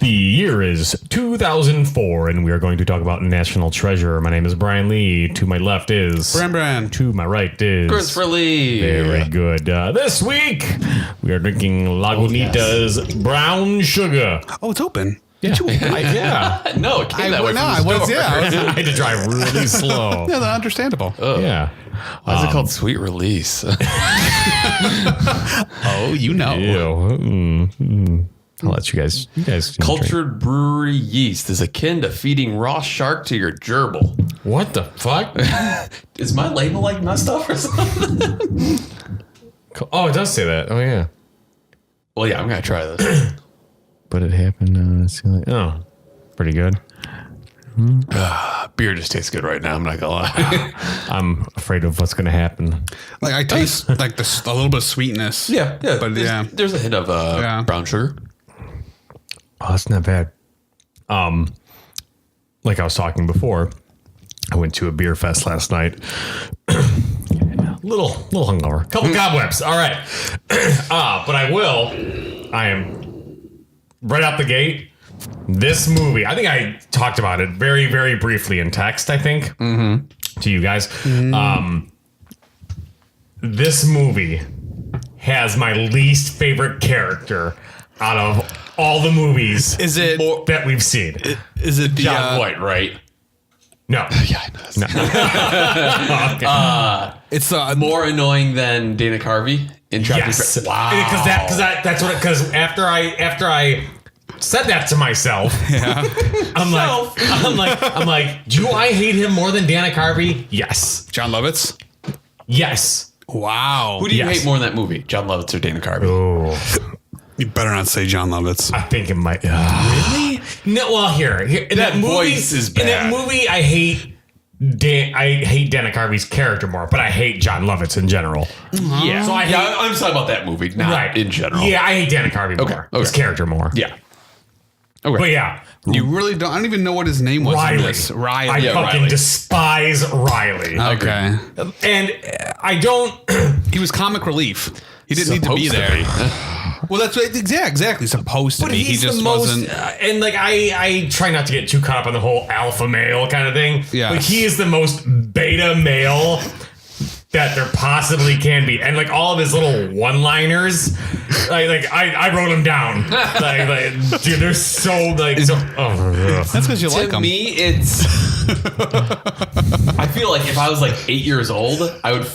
The year is 2004, and we are going to talk about National Treasure. My name is Brian Lee. To my left is... Bran. To my right is... Christopher Lee. Very good. This week, we are drinking Lagunitas Brown Sugar. Oh, it's open. Yeah. No, it came that way from the I was, store. yeah. I had to drive really slow. Yeah, that's understandable. Yeah. Why is it called Sweet Release? Oh, you know. Ew. I'll let you guys can drink. Cultured brewery yeast is akin to feeding raw shark to your gerbil. What the fuck? Is my label like messed up or something? Oh, it does say that. Oh, yeah. Well, yeah, I'm going to try this. But it happened. Oh, pretty good. Beer just tastes good right now. I'm not going to lie. I'm afraid of what's going to happen. Like I taste like a little bit of sweetness. Yeah. But There's a hint of brown sugar. Oh, that's not bad. Like I was talking before, I went to a beer fest last night. little hungover. Couple cobwebs. All right. But I am right out the gate. This movie, I think I talked about it very, very briefly in text, I think, to you guys. This movie has my least favorite character out of all the movies Is it that we've seen. Is it the John White, right? No. Yeah, I know. Okay. It's More annoying than Dana Carvey in Traffic. Yes. Wow. Because after I said that to myself, I'm like, do I hate him more than Dana Carvey? Yes. John Lovitz. Yes. Wow. Who do you Yes. hate more in that movie? John Lovitz or Dana Carvey? Oh, You better not say John Lovitz. I think it might. Really? No. Well, here in that movie, voice is bad. In that movie, I hate Dana Carvey's character more, but I hate John Lovitz in general. Yeah. So I'm just talking about that movie, not in general. Yeah, I hate Dana Carvey more. His character more. Yeah. Okay. But yeah, You really don't. I don't even know what his name was. Riley. In this. Riley. I fucking Riley. despise Riley. Okay. And I don't. He was comic relief. He didn't need to be Supposed there. Well, that's what, exactly supposed to But be. He he's just the most, wasn't. and like I try not to get too caught up on the whole alpha male kind of thing. Yes. Like he is the most beta male that there possibly can be, and like all of his little one-liners, like I wrote them down. like dude, they're so like so. Oh, That's because you like To him. me, it's. I feel like if I was like 8 years old, I would.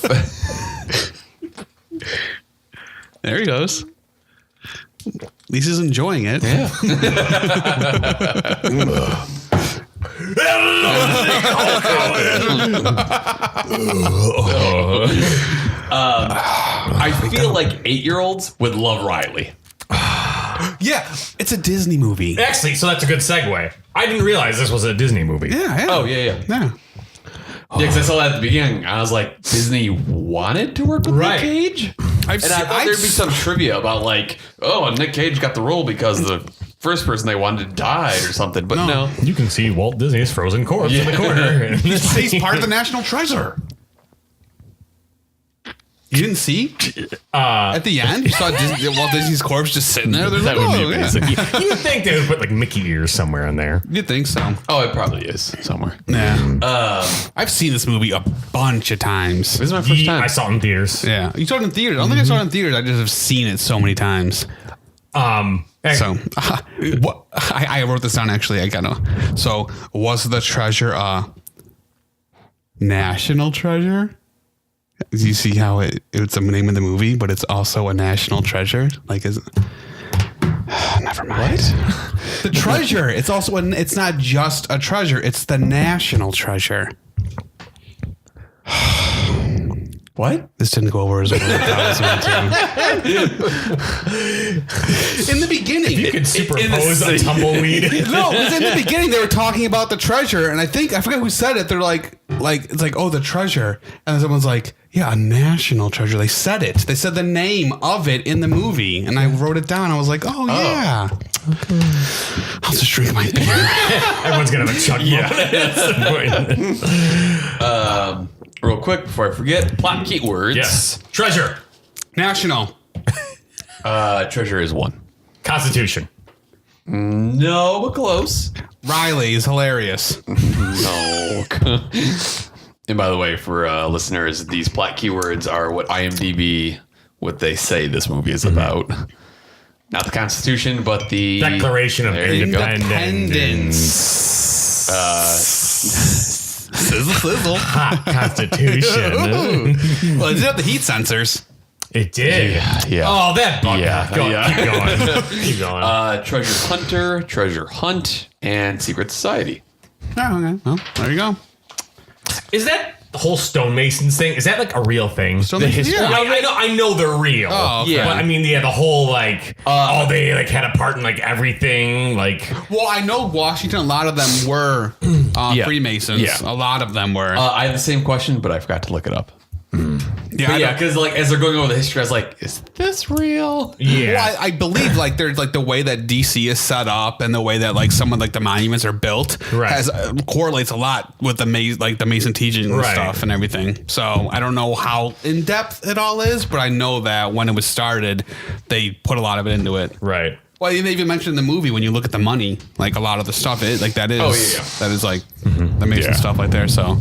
There he goes. At least he's enjoying it. Yeah. I feel like 8-year-olds would love Riley. Yeah, it's a Disney movie. Actually, so that's a good segue. I didn't realize this was a Disney movie. Yeah. Oh, yeah. Yeah. Yeah, because I saw that at the beginning. I was like, Disney wanted to work with Right. Nick Cage? I've And I thought there'd be some trivia about like, oh, Nick Cage got the role because the first person they wanted died or something. But no. You can see Walt Disney's frozen corpse in the corner. He's part of the National Treasure. You didn't see? At the end, you saw Walt Disney's corpse just sitting there. They're That like, would be oh, amazing. yeah. You would think they would put like Mickey ears somewhere in there. You'd think so. Oh, it probably is somewhere. Yeah. I've seen this movie a bunch of times. This is my first time. I saw it in theaters. Yeah. You saw it in theaters. I don't think I saw it in theaters. I just have seen it so many times. So, what I wrote this down actually. I got no. So, was the treasure a national treasure? Do you see how it's the name of the movie, but it's also a national treasure? Like, is never mind. What? The treasure. It's also it's not just a treasure. It's the national treasure. What? This didn't go over as well as I was going to. In the beginning, You could superimpose a tumbleweed. no, because in the beginning they were talking about the treasure, and I forget who said it. They're like it's like, oh, the treasure, and then someone's like, yeah, a national treasure. They said it. They said the name of it in the movie, and I wrote it down. I was like, oh yeah. Okay. I'll just drink my beer. Everyone's gonna have a chug. Yeah. Real quick before I forget, plot keywords. Yes. Treasure. National. Treasure is one. Constitution. No, but close. Riley is hilarious. No. And by the way, for listeners, these plot keywords are what IMDb, what they say this movie is about. Not the Constitution, but the Declaration of There you go. Independence. Sizzle, sizzle. Hot Constitution. Well, it did have the heat sensors. It did. Yeah. Oh, that bug. Yeah, Go, yeah. Keep going. Keep going. Treasure Hunter, Treasure Hunt, and Secret Society. Oh, okay. Well, there you go. Is that the whole stonemasons thing? Is that like a real thing? Stonemasons? Yeah. I know they're real. Oh, okay. Yeah. But I mean, yeah, the whole like, they like had a part in like everything. Like, Well, I know Washington, a lot of them were Freemasons. Yeah. A lot of them were. I had the same question, but I forgot to look it up. yeah, Because like as they're going over the history, I was like, "Is this real?" yeah. Well, I believe like there's like the way that DC is set up and the way that like some of like the monuments are built Right. has correlates a lot with the Mason teaching and Right. stuff and everything. So I don't know how in depth it all is, but I know that when it was started, they put a lot of it into it. Right. Well, they even mentioned in the movie when you look at the money, like a lot of the stuff, like that is that is like the Mason stuff like there. So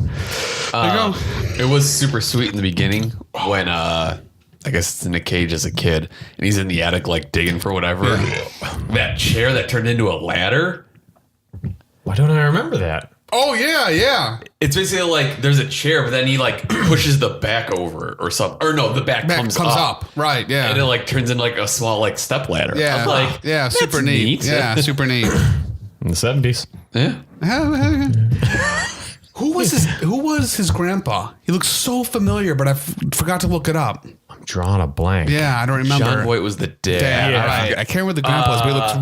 there you go. It was super sweet in the beginning when I guess it's Nick Cage as a kid and he's in the attic like digging for whatever. That chair that turned into a ladder. Why don't I remember that? Oh yeah. It's basically like there's a chair, but then he like pushes the back over or something. Or no, the back comes up. Right, yeah. And it like turns into like a small like step ladder. Yeah, I'm like, yeah, super that's neat. Yeah, super neat. In the 70s. Yeah. Who was his grandpa? He looks so familiar, but I forgot to look it up. I'm drawing a blank. Yeah, I don't remember. John Voight was the dad. Dad, Yeah. right. I can't remember the grandpa was, but he looks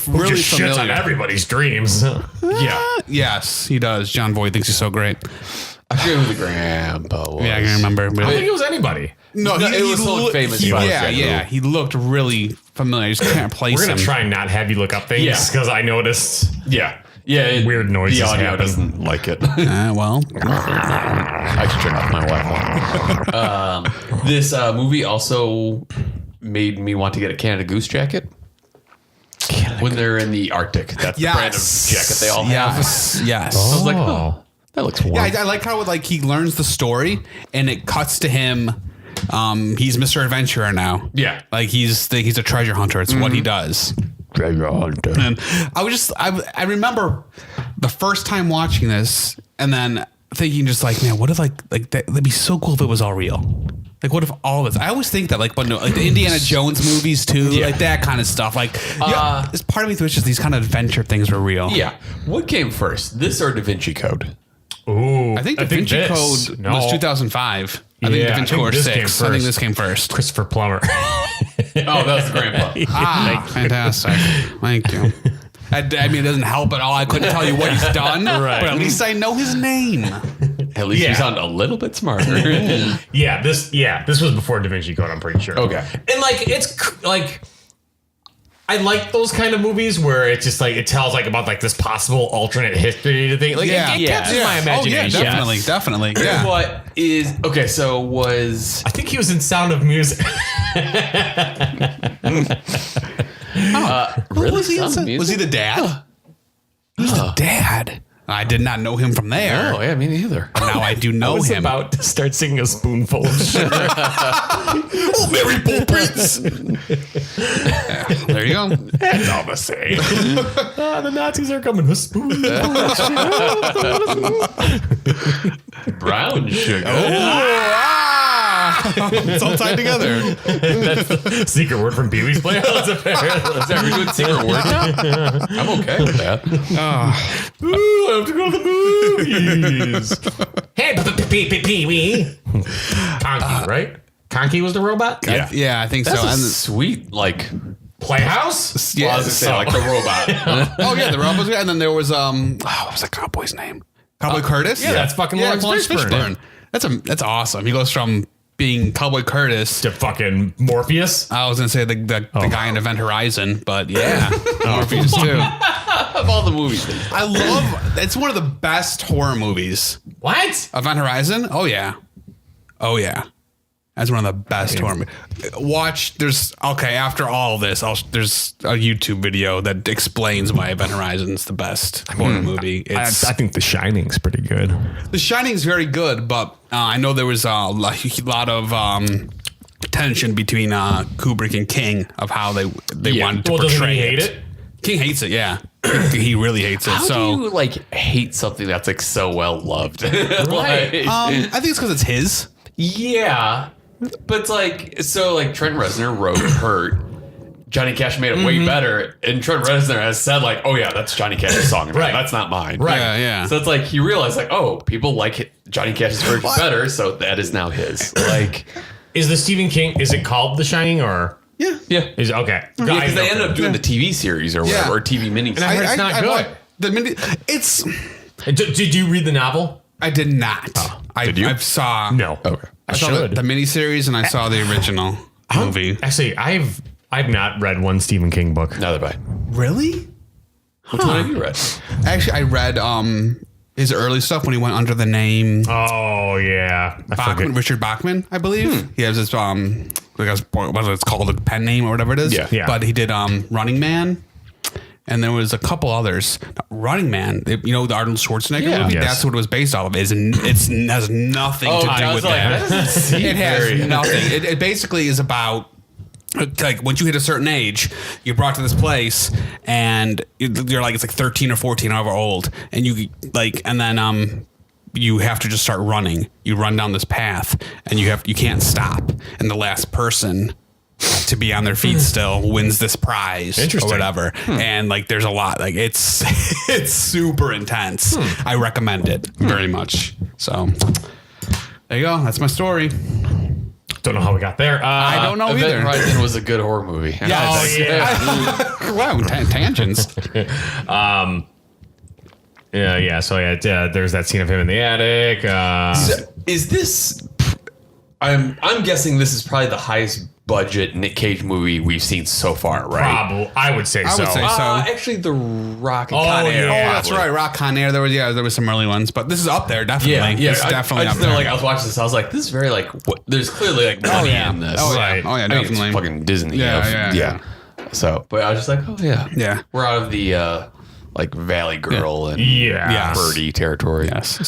really Just shits on familiar. everybody's dreams. Yeah. Yes, he does. John Voight thinks he's so great. I forget who the grandpa was. Yeah, I can remember. But I think it was anybody. No, it was someone famous. He, but I yeah, forget who. yeah. He looked really familiar. I just can't place We're him. going to try and not have you look up things Yeah. because I noticed. Yeah. Yeah. Weird noises The audio happen. doesn't like it. Well, I should turn off my Wi-Fi. This movie also made me want to get a Canada Goose jacket. When they're in the Arctic. That's the brand of jacket they all have. Yes. I was like, oh, that looks warm. Yeah, I like how like he learns the story and it cuts to him. He's Mr. Adventurer now. Yeah. Like he's a treasure hunter. It's what he does. Treasure hunter. And I remember the first time watching this and then thinking just like, man, what if like that'd be so cool if it was all real. Like what if all this? I always think that like, but no, like the Indiana Jones movies too, like that kind of stuff. Like, there's part of me that wishes these kind of adventure things were real. Yeah. What came first, this or Da Vinci Code? Ooh. I think Da Vinci this. Code No. was 2005. I think Yeah, Da I Vinci think Code this 6. came I think first. this came first. Christopher Plummer. Oh, that was the grandpa. Fantastic. Thank you. I mean, it doesn't help at all. I couldn't tell you what he's done, Right. but at least I know his name. At least Yeah. you sound a little bit smarter. This was before Da Vinci Code, I'm pretty sure. Okay. And like like I like those kind of movies where it's just like it tells like about like this possible alternate history thing. Like it captures my imagination. Oh, yeah, definitely. Yeah. What is okay? So was I think he was in Sound of Music. Who was he? Sound of Music? Was he the dad? Who's the dad? I did not know him from there. Oh yeah, me neither. Now I do know I was him. about to start singing a spoonful of sugar. Oh, Mary Poppins. There you go. That's all the same. The Nazis are coming. A spoonful of sugar. Brown sugar. It's all tied together. That's the secret word from Pee Wee's Playhouse. Is that we're doing secret word now? I'm okay with that. Ooh, I have to go to the movies. Hey, Pee Wee. Conky, right? Conky was the robot? Yeah, I think That's so. a And sweet like. Playhouse? yeah, Well, I was gonna say like the robot. oh yeah, the robots. And then there was what was that cowboy's name? Cowboy Curtis. yeah, that's fucking Lawrence Fishburne. That's awesome. He goes from being Cowboy Curtis To fucking Morpheus. I was gonna say the guy in Event Horizon, but yeah, Morpheus too. Of all the movies. I love. It's one of the best horror movies. What? Event Horizon. Oh yeah. as one of the best horror movies. After all this, there's a YouTube video that explains why Event Horizon's the best horror movie. I think The Shining's pretty good. The Shining's very good, but I know there was a lot of tension between Kubrick and King of how they wanted to portray doesn't he hate it? King hates it, yeah. He really hates it. How do you hate something that's so well loved? Right. I think it's because it's his. Yeah. But it's Trent Reznor wrote Hurt. Johnny Cash made it way better, and Trent Reznor has said oh yeah, that's Johnny Cash's song, right? That's not mine, right? Yeah. So it's he realized people like Johnny Cash's version better, so that is now his. Is the Stephen King? Is it called The Shining or? Yeah. Is okay? Because they ended up doing the TV series or whatever, or TV miniseries. And I heard it's not good. It's. Did you read the novel? I did not. Did you? I saw. No. Okay. I saw the miniseries and I saw the original movie. Actually, I've not read one Stephen King book. Neither have I. Really? Which one have you read? Actually, I read his early stuff when he went under the name Oh yeah, Richard Bachman, I believe. He has this what it's called, a pen name or whatever it is. Yeah. But he did Running Man. And there was a couple others. Running Man, the Arnold Schwarzenegger movie. Yes. That's what it was based off of. It has nothing to do with that. It has nothing. It basically is about once you hit a certain age, you're brought to this place, and you're it's 13 or 14, however old, and you then you have to just start running. You run down this path, and you can't stop, and the last person to be on their feet still wins this prize or whatever. And there's a lot, it's super intense. I recommend it very much. So there you go. That's my story. Don't know how we got there. I don't know either. Event Horizon was a good horror movie. Wow, tangents. Yeah. So there's that scene of him in the attic. Is this? I'm guessing this is probably the highest budget Nick Cage movie we've seen so far, right? Probably, I would say so. Actually, The Rock and Con Air. Yeah. That's right. Rock, Con Air. There was some early ones, but this is up there definitely. It's definitely up there. I was watching this. I was like, this is very there's clearly money in this. Right. Oh yeah, I mean, definitely. it's fucking Disney. Yeah. So, but I was just like, oh yeah, Yeah. We're out of the Valley Girl and Birdie territory. Yes.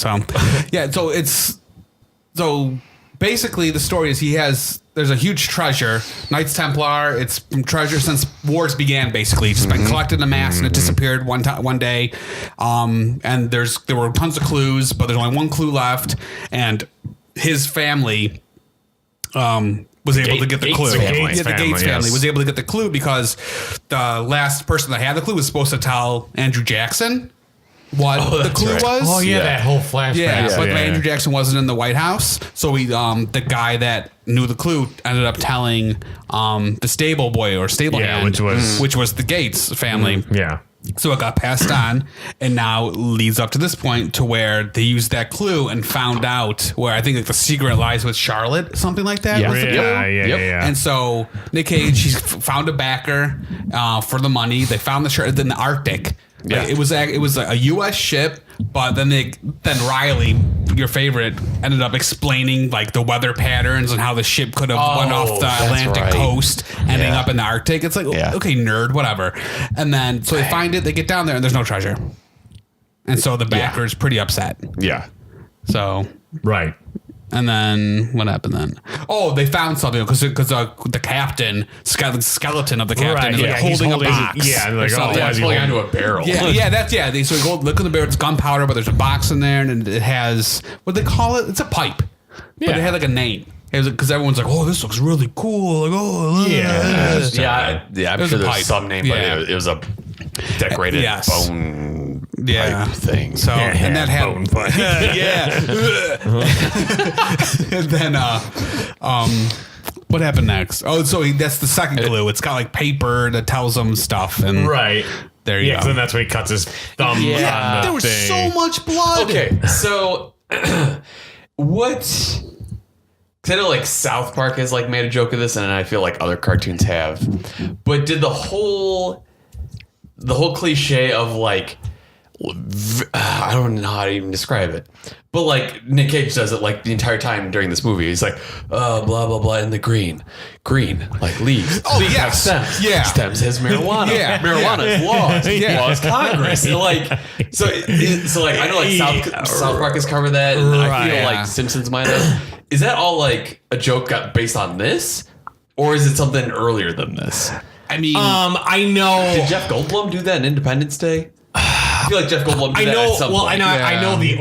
So basically the story is there's a huge treasure, Knights Templar. It's treasure since wars began, basically. It's just been collected in mass and it disappeared one day. And there were tons of clues, but there's only one clue left. And his family was able to get the clue. The Gates family was able to get the clue because the last person that had the clue was supposed to tell Andrew Jackson what the clue was. Oh yeah, that whole flashback. But Andrew Jackson wasn't in the White House, so the guy that knew the clue ended up telling the stable boy or stable hand, which was the Gates family. Yeah. So it got passed on, and now leads up to this point to where they used that clue and found out where I think the secret lies with Charlotte, something like that. Yeah. And so Nick Cage, he's found a backer for the money. They found the shirt in the Arctic. Yeah. It was a U.S. ship, but then Riley, your favorite, ended up explaining the weather patterns and how the ship could have went off the Atlantic coast, ending up in the Arctic. It's okay, nerd, whatever. And then so they find it, they get down there, and there's no treasure, and so the backer's pretty upset. Yeah. So Right. and then what happened then? Oh, they found something because the captain, skeleton of the captain, is holding a box. It's pulling onto a barrel. So we go look in the barrel. It's gunpowder, but there's a box in there, and it has what they call it. It's a pipe, but it had a name. Because everyone's like, "Oh, this looks really cool!" I'm sure there's some name, but it was a decorated bone pipe thing. So and that had bone pipe. And then what happened next? Oh, so that's the second clue. It's got paper that tells them stuff, and there you go. And that's when he cuts his thumb. Yeah, there was so much blood. Okay, so what? Because I know South Park has made a joke of this, and I feel other cartoons have. But did the whole cliche of I don't know how to even describe it. But like Nick Cage does it like the entire time during this movie. He's like, blah, blah, blah, in the green, like leaves. Oh, leaves have yes. stems. Yeah. Stems has marijuana. Yeah. Marijuana is laws. Yeah. Laws Congress. And like, so like, I know like South Park has covered that. And I feel like Simpsons might have. Is that all like a joke based on this? Or is it something earlier than this? I mean, I know. Did Jeff Goldblum do that in Independence Day? I feel like Jeff Goldblum did that at some point. I know the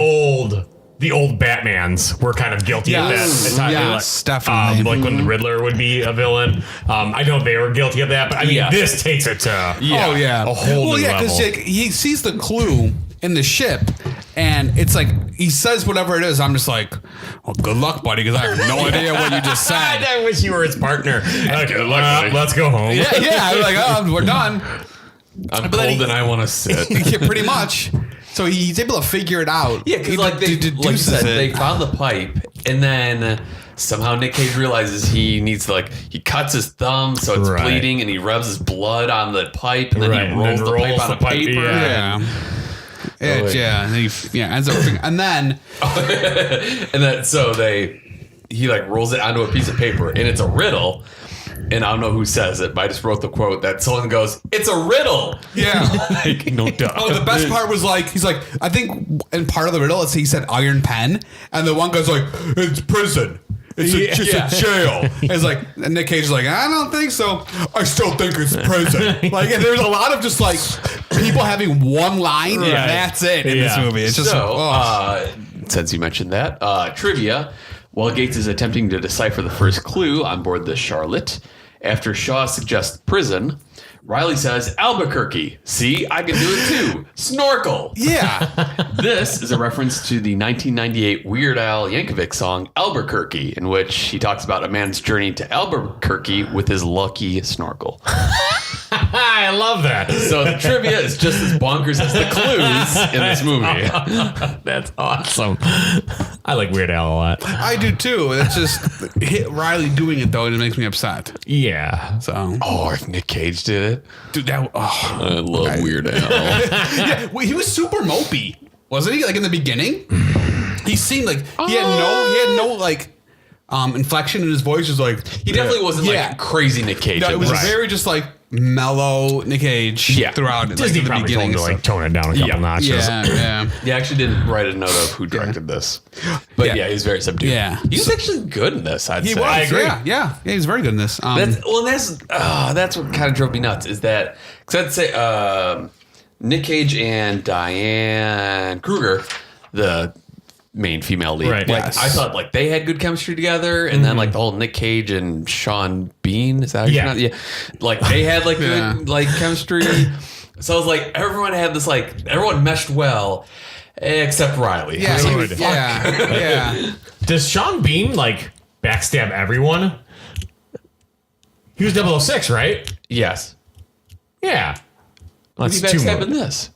old Batmans were kind of guilty of that. Yes. At times. Yes, definitely. Like when the Riddler would be a villain. I know they were guilty of that, but I mean, this takes it to oh yeah, a whole new level. because like, he sees the clue in the ship, and it's like he says whatever it is. I'm just like, well, good luck, buddy, because I have no idea what you just said. I wish you were his partner. Like, let's go home. Yeah, I'm like, oh, we're done. I'm cold and I want to sit. Yeah, pretty much. So he's able to figure it out. Yeah, because like they deduces they found the pipe, and then somehow Nick Cage realizes he needs to he cuts his thumb so it's bleeding, and he rubs his blood on the pipe, and then he rolls the pipe on the paper. Yeah. Ends up, and then so he like rolls it onto a piece of paper, and it's a riddle. And I don't know who says it, but I just wrote the quote that someone goes, "It's a riddle." Yeah. Like, no doubt. Oh, the best part was like, he's like, I think in part of the riddle, he said iron pen. And the one guy's like, it's prison. It's just a jail. And it's like, and Nick Cage is like, I don't think so. I still think it's prison. Like, and there's a lot of just like people having one line, and that's it in this movie. It's just since you mentioned that, trivia. While Gates is attempting to decipher the first clue on board the Charlotte, after Shaw suggests prison, Riley says Albuquerque. See, I can do it too. Snorkel. Yeah. This is a reference to the 1998 Weird Al Yankovic song Albuquerque, in which he talks about a man's journey to Albuquerque with his lucky snorkel. I love that. So the trivia is just as bonkers as the clues in this movie. That's awesome. I like Weird Al a lot. I do too. It's just Riley doing it though, and it makes me upset. Yeah. So, if Nick Cage did it. dude, I love Weird Al. yeah, he was super mopey, wasn't he? Like in the beginning, he seemed like he had no like inflection in his voice. Was like He definitely wasn't like crazy Nick Cage. No, it was very just like mellow Nick Cage throughout it. Disney like, probably told him to like tone it down a couple notches. Yeah. He actually didn't write a note of who directed this, but he's very subdued. Yeah. He was actually good in this. I'd say. Was, I agree. Yeah, he's very good in this. That's what kind of drove me nuts. Is that because I'd say Nick Cage and Diane Kruger, the main female lead. Right. Like, Yes. I thought like they had good chemistry together, and then like the whole Nick Cage and Sean Bean, is that how you pronounce it? Yeah. Like they had like good like chemistry. So I was like, everyone had this like everyone meshed well, except Riley. Yeah, So, yeah. Does Sean Bean like backstab everyone? He was 006, right? yes. Yeah. What's he backstabbing this?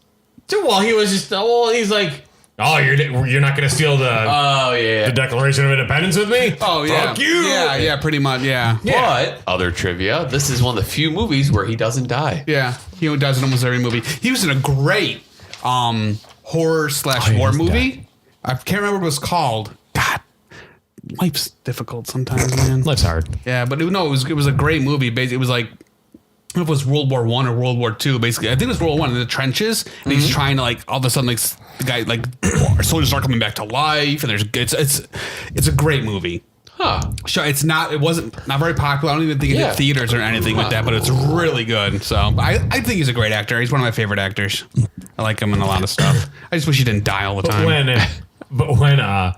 Well, he was just. Well, he's like, oh, you're not going to steal the Declaration of Independence with me? Oh yeah. Fuck you. Yeah, pretty much. Yeah. But other trivia, this is one of the few movies where he doesn't die. Yeah. He does in almost every movie. He was in a great horror / war movie. I can't remember what it was called. God, life's difficult sometimes, man. Life's hard. Yeah, but it was a great movie. Basically, it was like, I don't know if it was World War I or World War II. Basically, I think it was World War I in the trenches, and he's trying to like all of a sudden like the guy like soldiers start coming back to life, and it's a great movie. Huh. Sure, it wasn't very popular. I don't even think it did theaters or anything like that, but it's really good. So I think he's a great actor. He's one of my favorite actors. I like him in a lot of stuff. I just wish he didn't die all the time. When I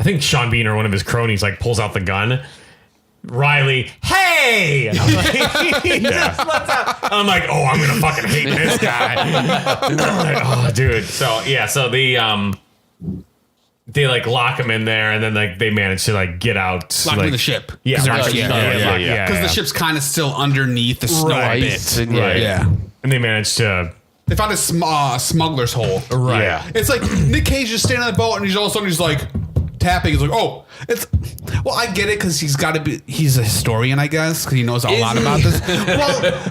think Sean Bean or one of his cronies like pulls out the gun, Riley, hey! I'm like, oh, I'm gonna fucking hate this guy. I'm like, oh, dude. So they like lock him in there, and then like they manage to like get out. Lock him in the ship. Yeah, because because the ship's kind of still underneath the snow a bit. Right. Yeah. And they managed to. They found a smuggler's hole. Right. Yeah. It's like Nick Cage just standing on the boat, and he's all of a sudden he's like tapping. He's like, oh, well, I get it because he's a historian, I guess, because he knows a lot about this.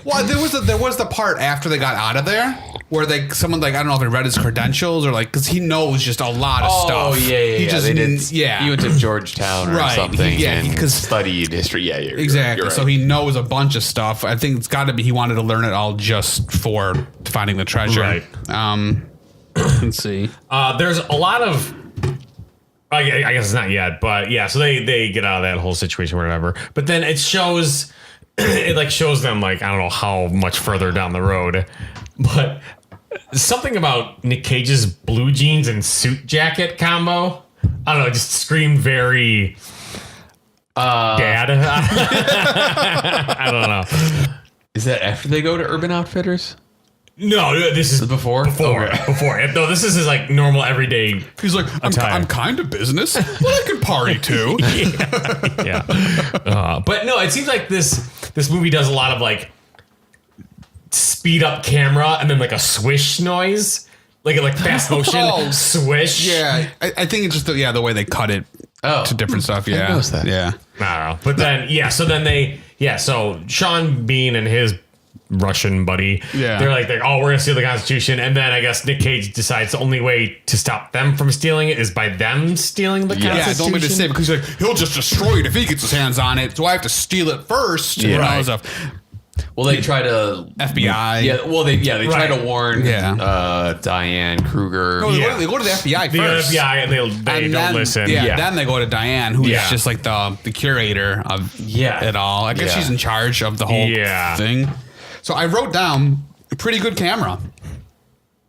Well, there was the part after they got out of there where someone like, I don't know if he read his credentials or like, because he knows just a lot of stuff. Oh yeah. He just they did. yeah. He went to Georgetown or Right. something. Because studied history. Yeah, exactly. You're right. So he knows a bunch of stuff. I think it's got to be he wanted to learn it all just for finding the treasure. Right. Let's see. There's a lot of. I guess it's not yet, but yeah. So they get out of that whole situation, or whatever. But then it shows. It like shows them like I don't know how much further down the road, but something about Nick Cage's blue jeans and suit jacket combo. I don't know. It just screamed very. Dad. I don't know. Is that after they go to Urban Outfitters? No, this is Before? Before. Okay. Before. No, this is his like normal everyday. He's like, I'm kind of business, but I can party too. Yeah. But no, it seems like this movie does a lot of like speed up camera and then like a swish noise, like fast motion swish. Yeah, I think it's just the way they cut it to different stuff. Yeah, noticed that. Yeah. I don't know. But then so Sean Bean and his Russian buddy, they're like, oh, we're gonna steal the Constitution, and then I guess Nick Cage decides the only way to stop them from stealing it is by them stealing the Constitution. Yeah, it's only to save it because he's like, he'll just destroy it if he gets his hands on it. So I have to steal it first. Yeah. And all Right. that stuff. Well, they try to FBI. Yeah. Well, they try Right. to warn Diane Kruger. No, they go to the FBI The first. FBI and they And don't then, listen. Yeah, then they go to Diane, who's Yeah. just like the curator of it all. I guess Yeah. she's in charge of the whole thing. So I wrote down a pretty good camera.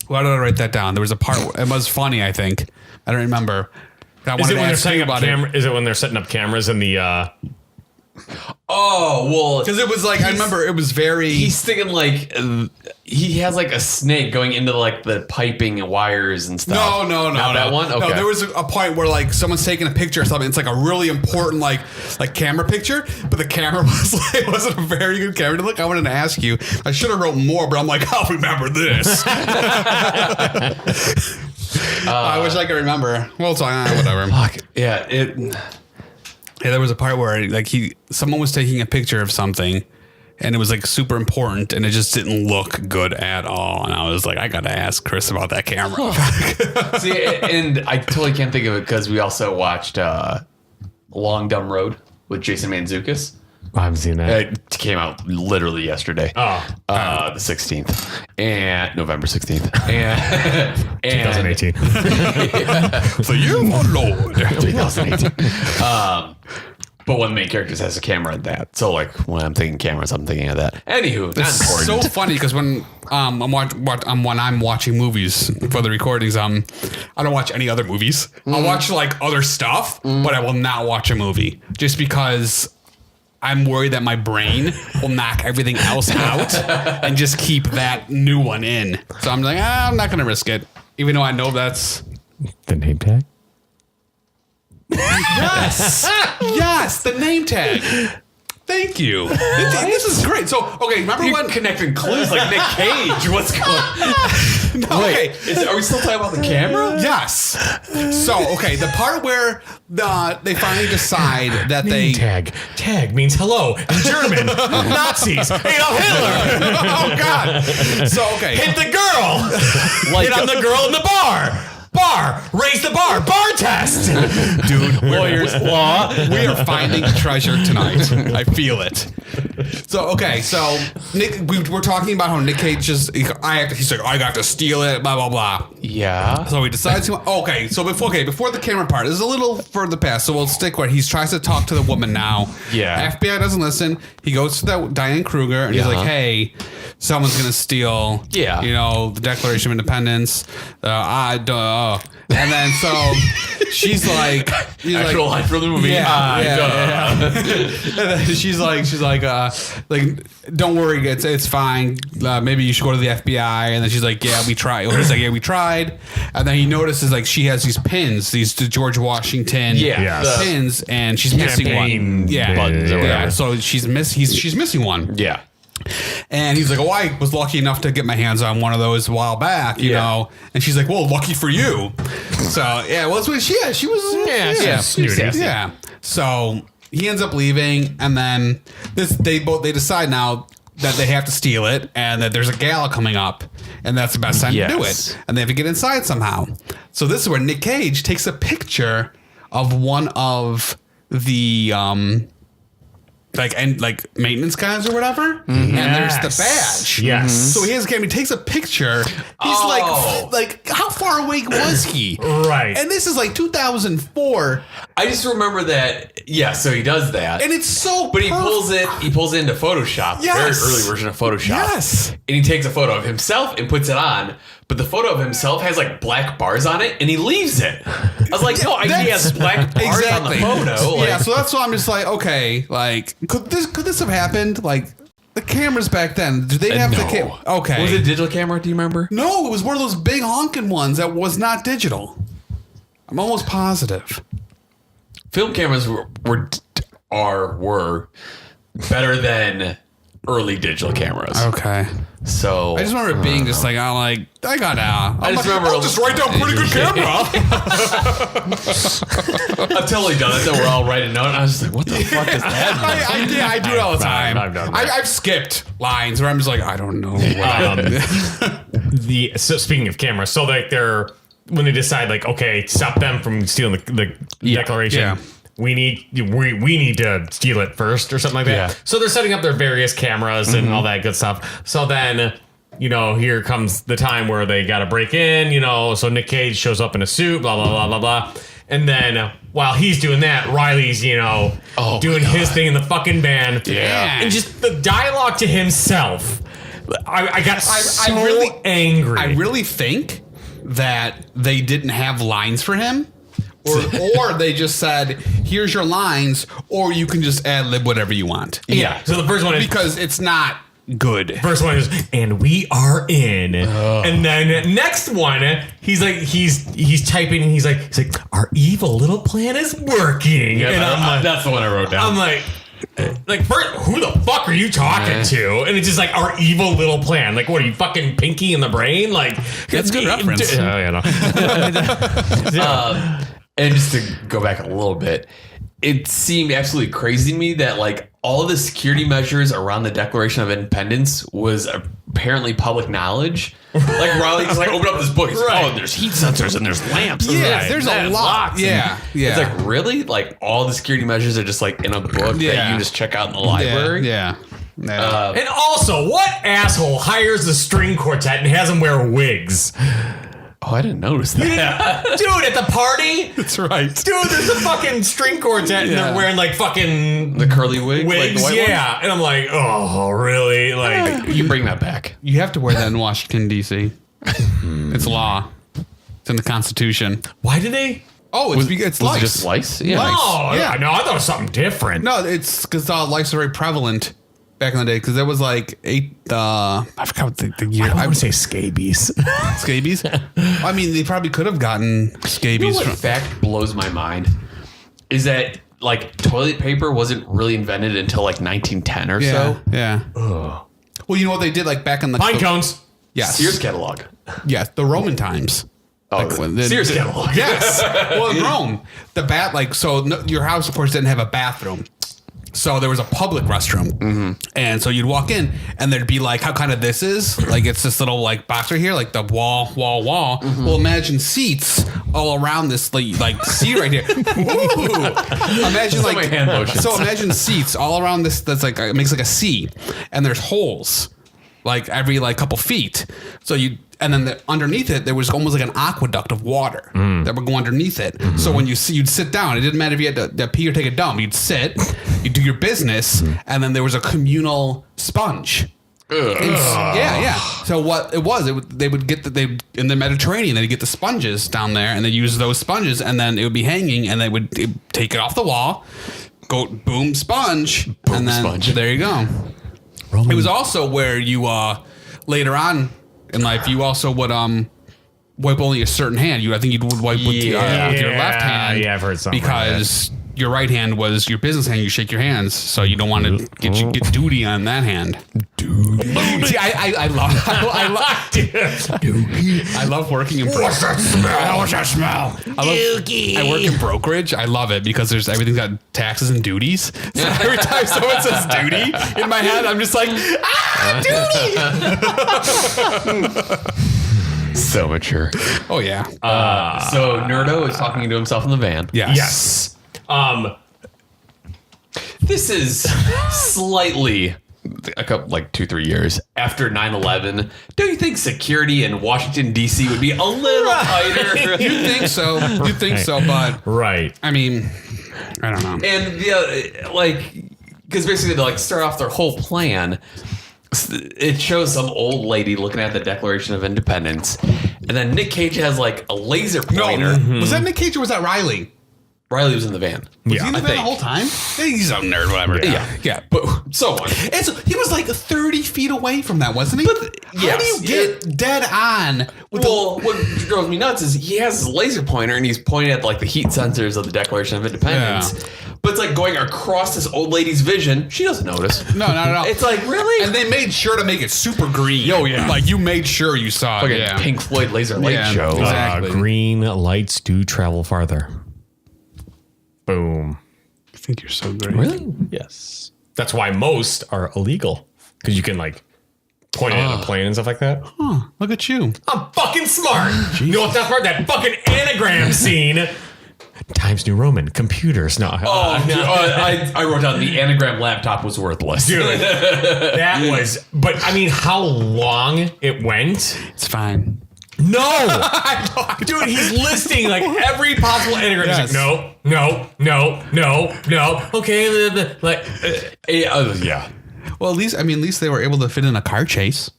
Why did I write that down? There was a part. It was funny. I think I don't remember. I Is wanted it to when they're ask you setting up about Is it when they're setting up cameras in the? Oh well, because it was like I remember it was very. He's thinking like he has like a snake going into like the piping and wires and stuff. No, Not that one. Okay. No, there was a point where like someone's taking a picture or something. It's like a really important like camera picture, but the camera was like wasn't a very good camera. Look, I wanted to ask you. I should have wrote more, but I'm like, I'll remember this. I wish I could remember. Well, it's whatever. Fuck. Yeah. Yeah, there was a part where like someone was taking a picture of something and it was like super important and it just didn't look good at all. And I was like, I gotta ask Chris about that camera. See, and I totally can't think of it because we also watched Long Dumb Road with Jason Mantzoukas. I haven't seen that. It came out literally yesterday. The 16th and November 16th and 2018. So you, oh Lord. 2018. But one of the main characters has a camera in that. So like when I'm thinking cameras, I'm thinking of that. Anywho, not It's important. so funny because when when I'm watching movies for the recordings, I don't watch any other movies. I'll watch like other stuff, but I will not watch a movie just because I'm worried that my brain will knock everything else out and just keep that new one in. So I'm like, I'm not going to risk it, even though I know that's The name tag. yes, the name tag. Thank you. This is great. So, okay, remember when Connecting clues like Nick Cage. What's going on? No, okay. Are we still talking about the camera? Yes. So, okay, the part where they finally decide that Name tag. Tag means hello in German. Nazis. Adolf Hitler. Oh God. So, okay. Hit the girl. Hit on the girl in the bar. Bar. Raise the bar. Bar test. Dude, Lawyer's law. we are finding treasure tonight. I feel it. So, okay, so Nick, we're talking about how Nick Cage he's like, I got to steal it, blah, blah, blah. Yeah. So he decides okay, so before the camera part, this is a little further past, so we'll stick where he tries to talk to the woman now. Yeah. FBI doesn't listen. He goes to Diane Kruger and he's like, hey, someone's gonna steal the Declaration of Independence. And then so she's like Actual line from the movie. yeah. And then she's like, don't worry, it's fine. Maybe you should go to the FBI. And then she's like, yeah, we tried. He's like, yeah, we tried. And then he notices like she has these pins, these George Washington pins, and she's missing one. Yeah, buttons or whatever. So she's missing one. Yeah. And he's like, oh, I was lucky enough to get my hands on one of those a while back, you know. And she's like, well, lucky for you. So, yeah, well, she was snooty. Yeah. So he ends up leaving, and then they decide now that they have to steal it and that there's a gala coming up and that's the best time to do it. And they have to get inside somehow. So this is where Nick Cage takes a picture of one of the like maintenance guys or whatever, and there's the badge. Yes. So he has a camera. He takes a picture. He's like how far away was he? Right. And this is like 2004, I just remember that. Yeah, so he does that, and it's so. but he pulls it into Photoshop, Yes. very early version of Photoshop. Yes. And he takes a photo of himself and puts it on. But the photo of himself has like black bars on it, and he leaves it. I was like, no, he has black bars on the photo. Like, Yeah, so that's why I'm just like, okay, like could this have happened? Like the cameras back then, did they have no. the camera? Okay, Was it a digital camera? Do you remember? No, it was one of those big honking ones that was not digital. I'm almost positive. Film cameras were better than early digital cameras. Okay. So I just remember it being just like, I got out. I just remember I'll just write down pretty good camera. I've totally done it. Though we're all writing note. And I was just like, what the fuck is that? I do it all the time. I've done that. I've skipped lines where I'm just like, I don't know. So speaking of cameras, so like when they decide like, okay, stop them from stealing the declaration. Yeah. We need to steal it first or something like that. Yeah. So they're setting up their various cameras and all that good stuff. So then, here comes the time where they got to break in, so Nick Cage shows up in a suit, blah, blah, blah, blah, blah. And then while he's doing that, Riley's, doing his thing in the fucking band. Yeah. And just the dialogue to himself. I got so really angry. I really think that they didn't have lines for him. Or they just said, here's your lines, or you can just ad lib whatever you want. Yeah. So the first one is Because it's not good. first one is, and we are in. And then next one, he's typing and he's like, our evil little plan is working. Yeah, and I'm like, that's the one I wrote down. I'm like, first, who the fuck are you talking to? And it's just like our evil little plan. Like, what are you fucking Pinky in the brain? Like, That's a good reference. And just to go back a little bit, it seemed absolutely crazy to me that like all the security measures around the Declaration of Independence was apparently public knowledge. Like Riley just like opened up this book. He's like, oh, there's heat sensors and there's lamps. Yeah, there's a lot. Yeah. It's like, really? Like all the security measures are just like in a book that you can just check out in the library? Yeah. and also, what asshole hires a string quartet and has them wear wigs? Oh, I didn't notice that. Dude, at the party? That's right. Dude, there's a fucking string quartet and they're wearing like fucking The curly wig? wigs. Like the white Yeah. And I'm like, oh, really? Like, one? You bring that back. You have to wear that in Washington, D.C. It's law. It's in the Constitution. why did they? Oh, it's because it's Was lice. it just lice? Yeah. Lice. Oh, Yeah. no, I thought it was something different. No, it's because lice are very prevalent back in the day. Because there was like I forgot what the year. I would say scabies. Scabies. I mean, they probably could have gotten You know scabies what from. fact blows my mind is that like toilet paper wasn't really invented until like 1910 or so. Yeah. Well, you know what they did like back in the Pine cones. Yes. Sears catalog. Yes, the Roman times. Oh, Sears catalog. Yes. Well, in Rome, your house, of course, didn't have a bathroom. So there was a public restroom. And so you'd walk in and there'd be like, how kind of this is? Like, it's this little like box right here, like the wall. Well, imagine seats all around this like seat right here. Ooh. Imagine many hand lotions. so imagine seats all around this. That's like, it makes like a C and there's holes like every like couple feet. So and then underneath it, there was almost like an aqueduct of water that would go underneath it. So when you'd sit down, it didn't matter if you had to pee or take a dump. You'd sit, you'd do your business, and then there was a communal sponge. Yeah. So what it was, they would get in the Mediterranean, they'd get the sponges down there, and they use those sponges, and then it would be hanging, and they'd take it off the wall, go boom sponge, and then sponge. there you go. It was also where you later on in life, you also would wipe only a certain hand. I think you would wipe with your left hand. Yeah, I've heard something because your right hand was your business hand. You shake your hands, so you don't want to get duty on that hand. Duty. See, I love working in brokerage. What's that smell? What's that smell? I work in brokerage. I love it because everything's got taxes and duties. So every time someone says duty in my head, I'm just like, duty. So mature. Oh yeah. So Nerdo is talking to himself in the van. Yes. This is slightly a couple, like 2-3 years after 9/11. Don't you think security in Washington D.C. would be a little tighter? You think so? You think so? But Right. I mean, I don't know. And because basically they start off their whole plan. It shows some old lady looking at the Declaration of Independence, and then Nick Cage has a laser pointer. Was that Nick Cage or was that Riley? Riley was in the van. Was he in the van the whole time? He's a nerd, whatever. Yeah. But so what? He was 30 feet away from that, wasn't he? But how do you get dead on? What drove me nuts is he has his laser pointer and he's pointing at the heat sensors of the Declaration of Independence. Yeah. But it's going across this old lady's vision. She doesn't notice. No. It's really? And they made sure to make it super green. Oh, yeah. You made sure you saw it. A Pink Floyd laser light show. Exactly. Green lights do travel farther. Boom. I think you're so great. Really? Yes. That's why most are illegal. Because you can point it at a plane and stuff like that. Huh. Look at you. I'm fucking smart. You know what's not smart? That fucking anagram scene. Times New Roman. Computers. No. I wrote down the anagram laptop was worthless. Dude. That was... But, I mean, how long it went? It's fine. No. Dude, he's listing every possible anagram. Yes. He's no. Okay. Yeah. Well, at least they were able to fit in a car chase.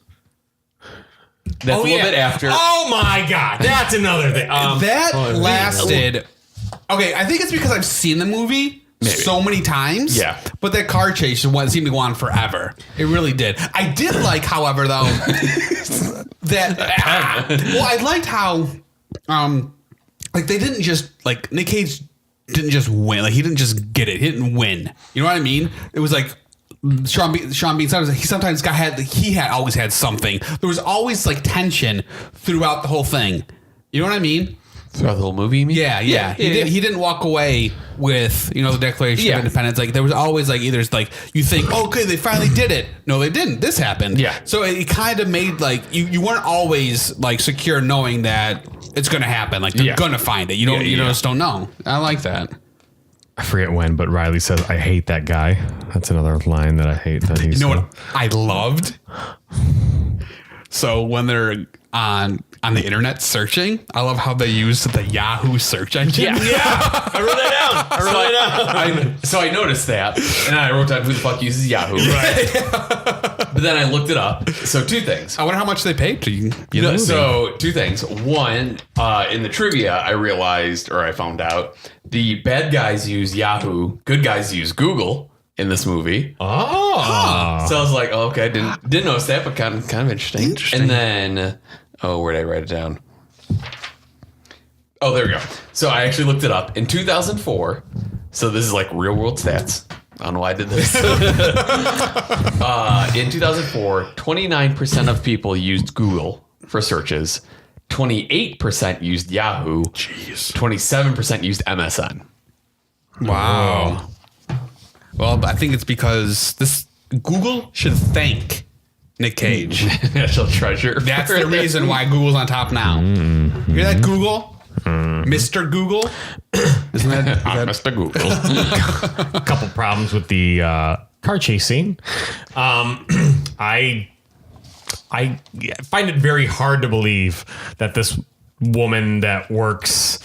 That's a little bit after. Oh my God. That's another thing. That lasted. Okay, I think it's because I've seen the movie so many times. Yeah. But that car chase seemed to go on forever. It really did. I did however, though, that. I liked how, they didn't just Nick Cage didn't just win. He didn't just get it. He didn't win. You know what I mean? It was Sean Bean. He sometimes always had something. There was always tension throughout the whole thing. You know what I mean? Throughout the whole movie, you mean? Yeah. He didn't walk away with the Declaration of Independence. There was always either you think, okay, they finally did it. No, they didn't. This happened. Yeah. So it kind of made you weren't always secure knowing that it's gonna happen. They're gonna find it. You just don't know. I like that. I forget when, but Riley says, "I hate that guy." That's another line that I hate. That he's. You know what I loved? So when they're on the internet searching, I love how they use the Yahoo search engine. Yeah. I wrote that down. So I noticed that, and I wrote down who the fuck uses Yahoo. Right. But then I looked it up. So 2 things. I wonder how much they paid to So 2 things. One, in the trivia, I found out the bad guys use Yahoo, good guys use Google in this movie. Oh. So I was like, okay, didn't notice that, but kind of interesting. And then, where did I write it down? Oh, there we go. So I actually looked it up in 2004. So this is real world stats. I don't know why I did this. In 2004, 29% of people used Google for searches. 28% used Yahoo. Jeez. 27% used MSN. Wow. Well, I think it's because Google should thank Nick Cage. National treasure. That's the reason why Google's on top now. You hear that, Google? Mr. Google? Isn't that Mr. Google? A couple problems with the car chase scene. I find it very hard to believe that this woman that works,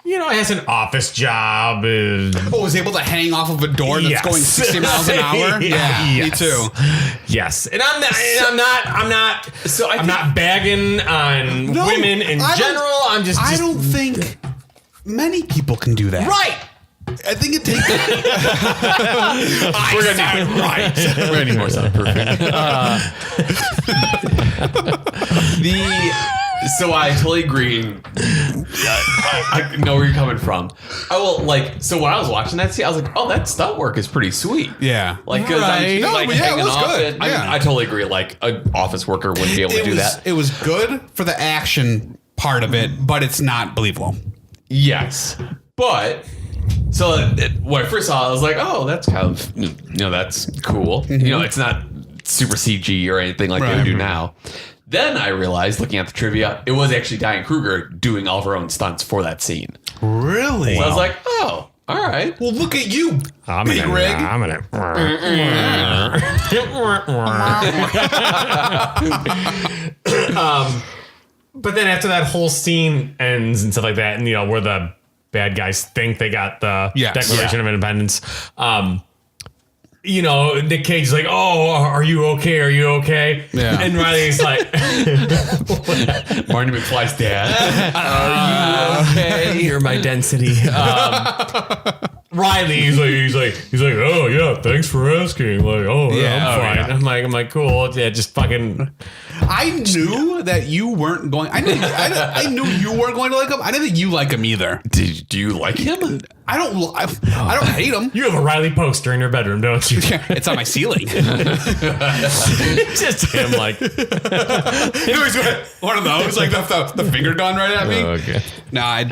has an office job. Was able to hang off of a door that's going 60 miles an hour? Yeah, me too. Yes, and I'm not bagging on women in general. I don't think many people can do that. Right. I think it takes. We're gonna do it right. We're gonna need more soundproofing. So I totally agree. I know where you're coming from. I will so when I was watching that scene, I was like, oh, that stunt work is pretty sweet. Yeah. Like, because Right. No, but yeah, it hanging was off good. it. I mean, Yeah. I totally agree. Like, an office worker wouldn't be able to do that. It was good for the action part of it, but it's not believable. Yes. But, when I first saw it, I was like, oh, that's kind of, that's cool. It's not super CG or anything like they would do now. Then I realized, looking at the trivia, it was actually Diane Kruger doing all of her own stunts for that scene. Really? So I was like, oh, all right. Well, look at you, I'm big rig. But then after that whole scene ends and stuff like that, and where the bad guys think they got the Declaration of Independence, Nick Cage is like, "Oh, are you okay? Are you okay?" Yeah. And Riley's like, Marty McFly's dad. "Are you okay? You're my density." Riley, he's like, "Oh yeah, thanks for asking." Like, "Oh yeah, I'm fine." Yeah. I'm like, cool. Yeah, just fucking. I knew that you weren't going. I knew you weren't going to like him. I didn't think you like him either. Do you like him? I don't hate him. You have a Riley poster in your bedroom, don't you? Yeah, it's on my ceiling. Just him, like. He's one of those, like the finger gun right at me. Oh, okay. No, I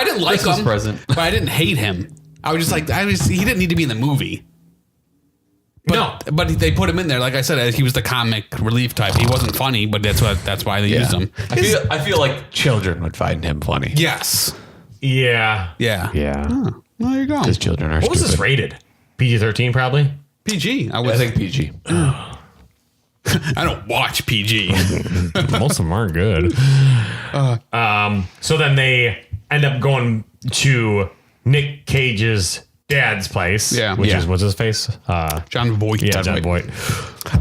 didn't like Christmas him, present. but I didn't hate him. I was just like, he didn't need to be in the movie. But they put him in there. Like I said, he was the comic relief type. He wasn't funny, but that's why they used him. I feel like children would find him funny. Yes. Yeah. Yeah. Yeah. Well, there you go. Because children are What was stupid. this rated? PG-13 probably? PG. I think PG. I don't watch PG. Most of them aren't good. So then they end up going to Nick Cage's dad's place. Yeah. Which Yeah. is, what's his face? John Voight. Yeah, John Voight.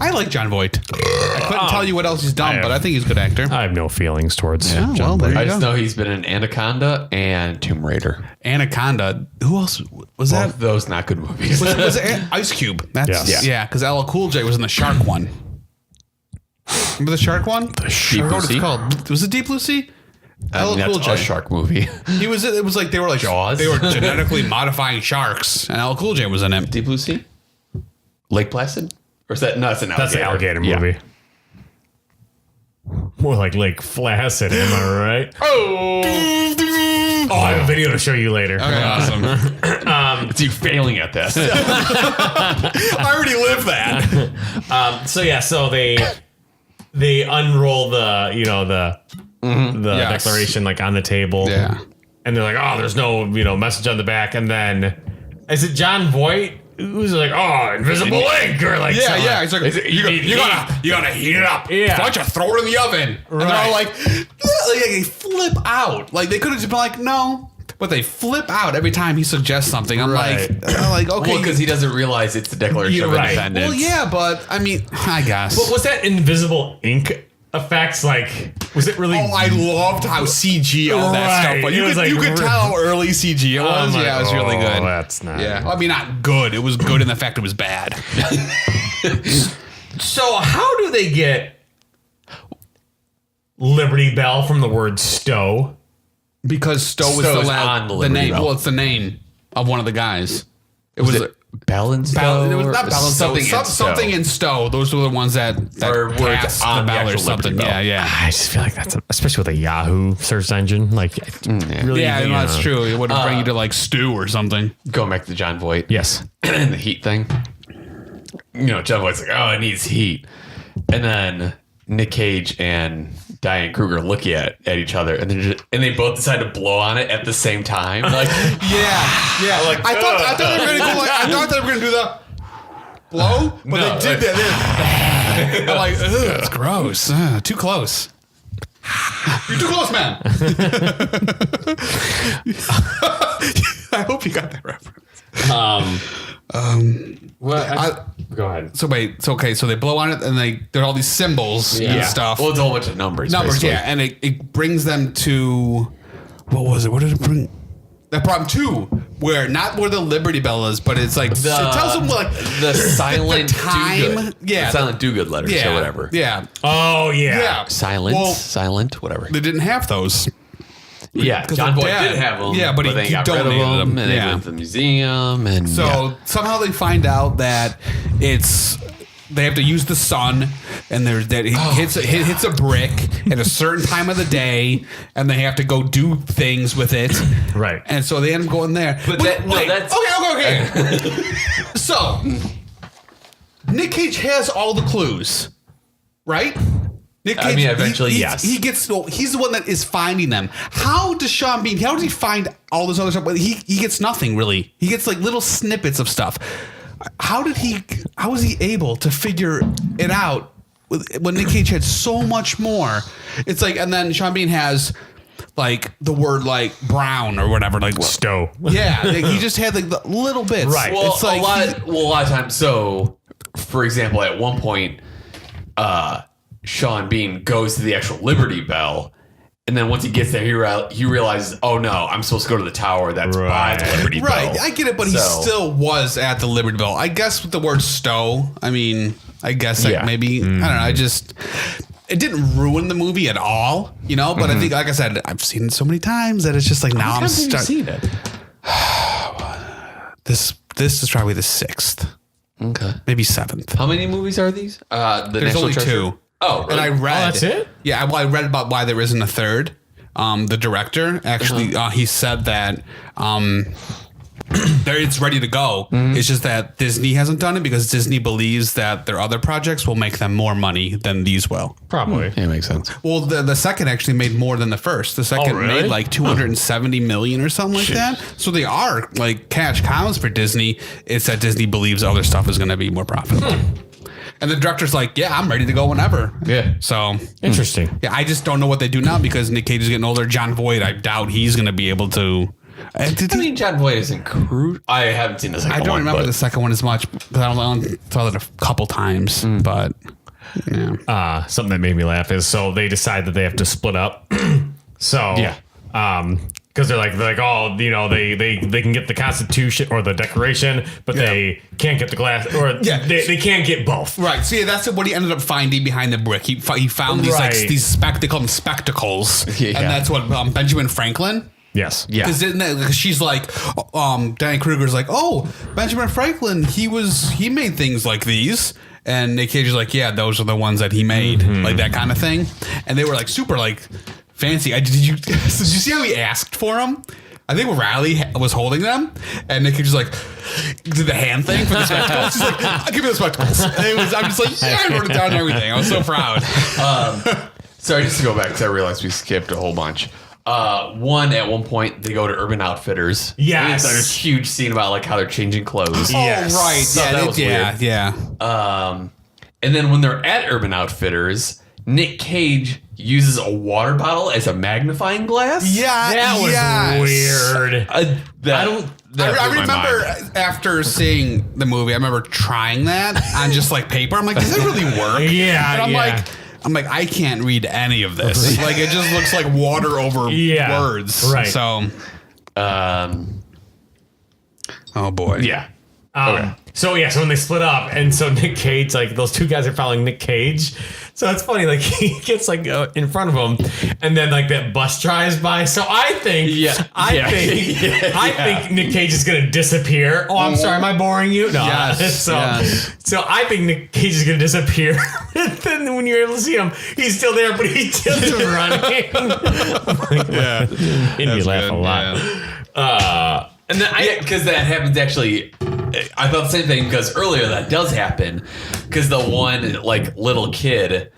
I like John Voight. I couldn't tell you what else he's done, but I think he's a good actor. I have no feelings towards Yeah, John well, there Voight. you I just go. know he's been in Anaconda and Tomb Raider. Anaconda. Who else was Both that? those not good movies. Was it Ice Cube? That's Yes. yeah, because LL Cool J was in the Shark one. Remember the Shark one? Deep I forgot Blue what it's Sea? called. Was it Deep Blue Sea? LL That's Cool J. a shark movie. He was. It was like they were like Jaws? They were genetically modifying sharks, and LL Cool J was in it. Deep Blue Sea? Lake Placid? Or is that? No, that's an alligator. That's the alligator Yeah. movie. More like Lake Flaccid, am I right? Oh, I have a video to show you later. Okay, awesome. It's you failing at this. I already lived that. So they unroll the Yes. declaration like on the table. Yeah. And they're like, oh, there's no, message on the back. And then is it John Voight who's like, oh, invisible ink or like Yeah, something. yeah. It's like you gotta heat it up. Yeah. Why don't you throw it in the oven? And they're all like they flip out. Like they could have just been like, no. But they flip out every time he suggests something. I'm Right. like, okay. Well, because he doesn't realize it's the Declaration You're of right. Independence. Well, yeah, but I mean, I guess. But was that invisible ink effects like, was it really? Oh, I loved how CG all that Right. stuff. But It you was could, like you could real- tell how early CG it was. I'm like, Yeah, it was really good. That's not. Yeah, I mean, not good. It was good in the fact it was bad. So how do they get Liberty Bell from the word stow? Because Stowe was Stowe the, is on the the Liberty name. Bell. Well, it's the name of one of the guys. It Was was it Bell and Stowe? It was not Bell and Stowe. Something in Stowe. Something in Stowe. Those were the ones that Or were it passed on the the bell or actual Liberty something. Bell? Yeah, yeah. I just feel like that's especially with a Yahoo search engine. Like, really, Yeah, no, that's true. It would have bring you to like stew or something. Going back to John Voight. Yes. And the heat thing. John Voight's like, oh, it needs heat. And then Nick Cage and Diane Kruger look at each other, and they both decide to blow on it at the same time. Like, Yeah. like I thought they were gonna go like I thought they were gonna do the blow, but No, they did that. I'm like, ugh, it's gross. Too close. You're too close, man. I hope you got that reference. Go ahead. So wait, it's okay. So they blow on it, and there are all these symbols and stuff. Well, it's a whole bunch of numbers. Numbers, basically. yeah, and it brings them to what was it? What did it bring? That problem too, where not where the Liberty Bell is, but it's like it tells them like the silent time. the silent do-good letters or whatever. Yeah. Oh yeah. Silent, whatever. They didn't have those. Yeah, John Boyd did have them. Yeah, but he got rid of donated them. and they went to the museum. And so somehow they find out that they have to use the sun, and hits a brick at a certain time of the day, and they have to go do things with it. Right. And so they end up going there. But that's okay. So Nick Cage has all the clues, right? Nick Cage, eventually, yes. He's the one that is finding them. How does Sean Bean? How does he find all this other stuff? He gets nothing really. He gets like little snippets of stuff. How was he able to figure it out when Nick Cage had so much more? It's like, and then Sean Bean has like the word like brown or whatever, like Stowe. Yeah, like he just had like the little bits. Right. Well, it's like a lot of times. So, for example, at one point, Sean Bean goes to the actual Liberty Bell, and then once he gets there, he realizes, oh no, I'm supposed to go to the tower that's by the Liberty Bell. Right, I get it, but he still was at the Liberty Bell. I guess with the word Stowe, maybe, I don't know, it didn't ruin the movie at all, you know, but I think, like I said, I've seen it so many times that it's just like, now I'm stuck. Seen it? This is probably the 6th. Okay. Maybe 7th. How many movies are these? There's only 2. Oh, really? And I read. that's it? Yeah, well, I read about why there isn't a third. The director actually, he said that it's ready to go. It's just that Disney hasn't done it because Disney believes that their other projects will make them more money than these will. Probably. Yeah, makes sense. Well, the second actually made more than the first. The second really? made like 270 million or something like that. So they are like cash cows for Disney. It's that Disney believes other stuff is going to be more profitable. And the director's like, yeah, I'm ready to go whenever. Yeah. So Interesting. yeah, I just don't know what they do now because Nick Cage is getting older. John Voight, I doubt he's going to be able to. John Voight isn't crude. I haven't seen the second one. I don't remember the second one as much because I only saw it a couple times. But yeah, Something that made me laugh is they decide that they have to split up. Because they're like, oh, you know, they can get the Constitution or the Declaration, but they can't get the glass, or they can't get both. right. So yeah, that's what he ended up finding behind the brick. He found these these they call them spectacles, and that's what Benjamin Franklin. Yes. Yeah. Because she's like, Danny Kruger's like, oh, Benjamin Franklin, he made things like these. And Nick Cage is like, yeah, those are the ones that he made, like that kind of thing. And they were like super like fancy. Did you see how he asked for them? I think Riley was holding them, and Nick Cage was like, did the hand thing for the spectacles. He's like, I'll give you the spectacles. And I'm just like, yeah, I wrote it down and everything. I was so proud. Sorry, just to go back because I realized we skipped a whole bunch. At one point they go to Urban Outfitters. Yes. There's this huge scene about like how they're changing clothes. Yes. Oh, right. So that was weird. Yeah. And then when they're at Urban Outfitters, Nick Cage uses a water bottle as a magnifying glass. Yeah. That was weird. I remember after seeing the movie, I remember trying that on just like paper. I'm like, does it really work? Yeah. And I'm like, I can't read any of this. Like, it just looks like water over words. Right. So, oh boy. Yeah. So when they split up, and so Nick Cage, like those two guys are following Nick Cage. So it's funny, like he gets like in front of him, and then like that bus drives by. So I think Nick Cage is gonna disappear. Oh, I'm sorry, am I boring you? No. Yes, so I think Nick Cage is gonna disappear. And then when you're able to see him, he's still there, but he's just running. Yeah. And you laugh a lot. Yeah. And then because that happens actually. I thought the same thing because earlier that does happen because the one like little kid,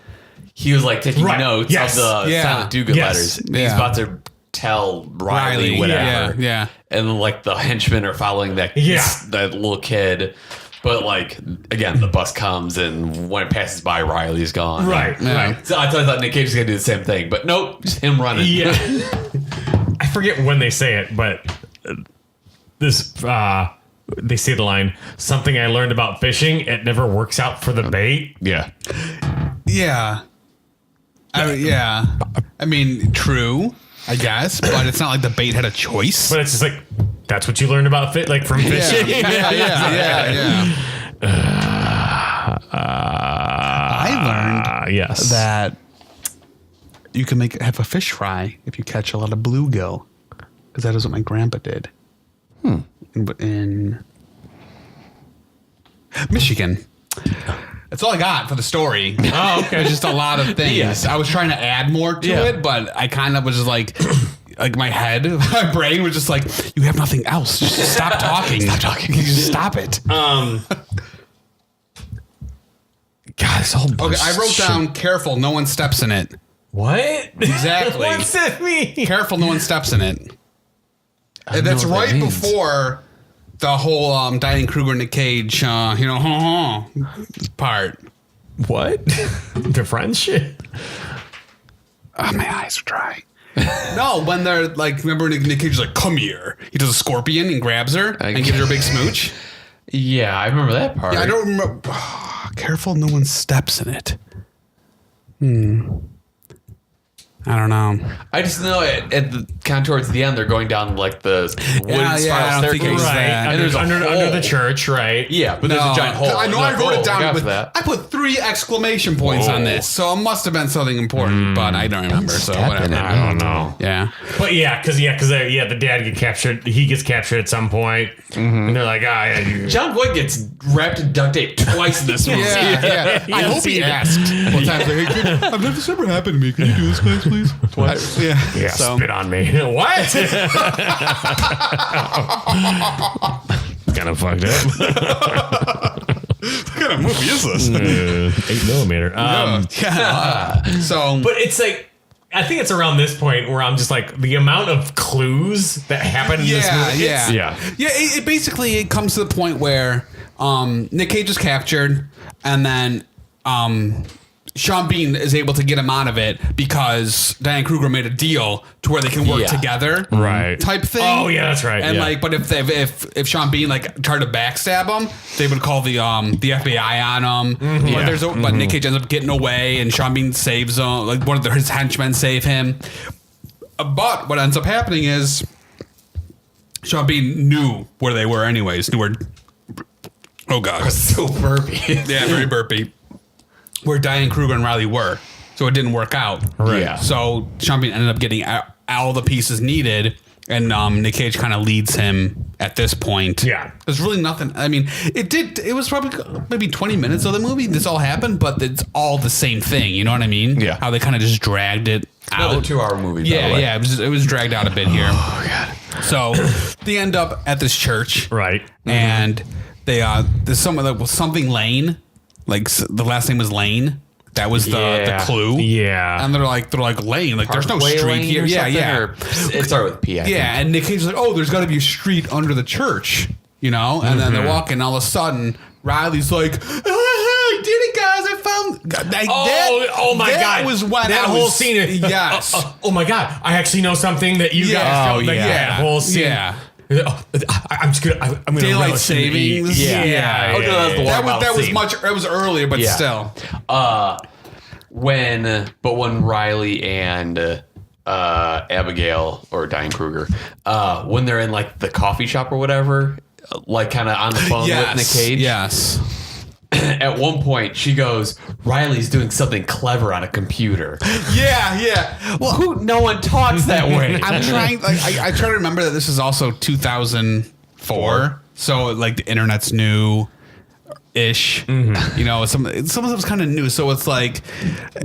he was like taking notes of the silent do-good letters. He's about to tell Riley whatever. Yeah. And like the henchmen are following that little kid. But like again, the bus comes and when it passes by, Riley's gone. Right. So I thought Nick Cage was gonna do the same thing, but nope, just him running. Yeah. I forget when they say it, but this they say the line, something I learned about fishing, it never works out for the bait. Yeah. Yeah. I mean, true. I guess, but it's not like the bait had a choice. But it's just like, that's what you learned about like from fishing. Yeah. I learned yes. that you can have a fish fry if you catch a lot of bluegill, because that is what my grandpa did. In Michigan. That's all I got for the story. Oh, okay. There's just a lot of things. Yeah. I was trying to add more to it, but I kind of was just like my brain was just like, you have nothing else. Just stop talking. Stop talking. You just stop it. God, this whole Okay, I wrote down, careful, no one steps in it. What? Exactly. What's that mean? Careful, no one steps in it. And that's know what right that means. before the whole Diane Kruger, Nick Cage, part. What? The friends shit? Oh, my eyes are dry. No, when they're like, remember Nick Cage is like, come here. He does a scorpion and grabs her and gives her a big smooch. Yeah, I remember that part. Yeah, I don't remember. Careful, no one steps in it. I don't know. I just know at the kind of towards the end, they're going down like the wooden I spiral don't think it was staircase. that. Right. And there's a under hole. the church, right? Yeah, but there's a giant hole. I know Like, I wrote it look down out with for that. I put 3 exclamation points on this, so it must have been something important, but I don't remember. So step in whatever. it. I don't know. Yeah. But because the dad get captured. He gets captured at some point, and they're like, John Boyd gets wrapped in duct tape twice in this movie. Yeah. I hope he asked. One time, like, hey, I've never this ever happened to me. Can you do this, guys, please? Twice. Yeah. So spit on me. What? Kind of fucked up. what kind of movie is this? 8mm. So, But it's like, I think it's around this point where I'm just like, the amount of clues that happen in this movie. yeah. It basically comes to the point where Nick Cage is captured, and then Sean Bean is able to get him out of it because Diane Kruger made a deal to where they can work together, Right. Type thing. Oh yeah, that's right. And yeah. but if Sean Bean tried to backstab him, they would call the FBI on him. But Nick Cage ends up getting away, and Sean Bean saves him. Like one of his henchmen save him. But what ends up happening is Sean Bean knew where they were, anyways. Knew where. Oh god, So burpy. yeah, very burpy. Where Diane Kruger and Riley were, so it didn't work out. Right. Yeah. So Sean Bean ended up getting all the pieces needed, and Nick Cage kind of leads him at this point. Yeah. There's really nothing. I mean, it was probably maybe 20 minutes of the movie. This all happened, but it's all the same thing. You know what I mean? Yeah. How they kind of just dragged it out. Another 2-hour movie. by the Yeah, way. yeah. It was dragged out a bit here. Oh god. So they end up at this church, Right. and they there's something Lane. Like the last name was Lane. That was the clue. Yeah. And they're like Lane. Like there's no Parkway street Lane here. or Yeah, something, yeah. or- It started with P. I think. Yeah. And Nick Cage is like, oh, there's got to be a street under the church, you know. And then they're walking. And all of a sudden, Riley's like, I did it, guys! I found. Oh my god! That was when that I whole was- scene. Yes. Oh my god! I actually know something that you guys don't. Like, yeah. That whole scene. Yeah. I'm just gonna. I'm gonna Daylight relish in the heat. savings. Yeah. Oh, no, that's the That watermelon was scene. much. It was earlier, but Yeah. still. When Riley and Abigail or Diane Kruger, when they're in like the coffee shop or whatever, like kind of on the phone with Nick Cage. Yes. At one point, she goes, "Riley's doing something clever on a computer." Yeah. Well, No one talks that way. I'm trying. Like, I try to remember that this is also 2004, so like the internet's new. Ish, you know, some of stuff's kind of new, so it's like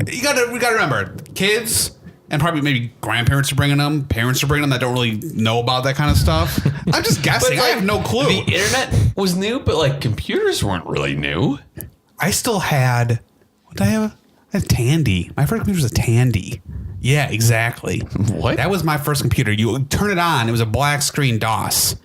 we gotta remember, kids and probably maybe grandparents are bringing them, parents are bringing them that don't really know about that kind of stuff. I'm just guessing. I have no clue. The internet was new, but like computers weren't really new. I still had. What did I have? I had Tandy. My first computer was a Tandy. Yeah, exactly. What? That was my first computer. You turn it on. It was a black screen DOS,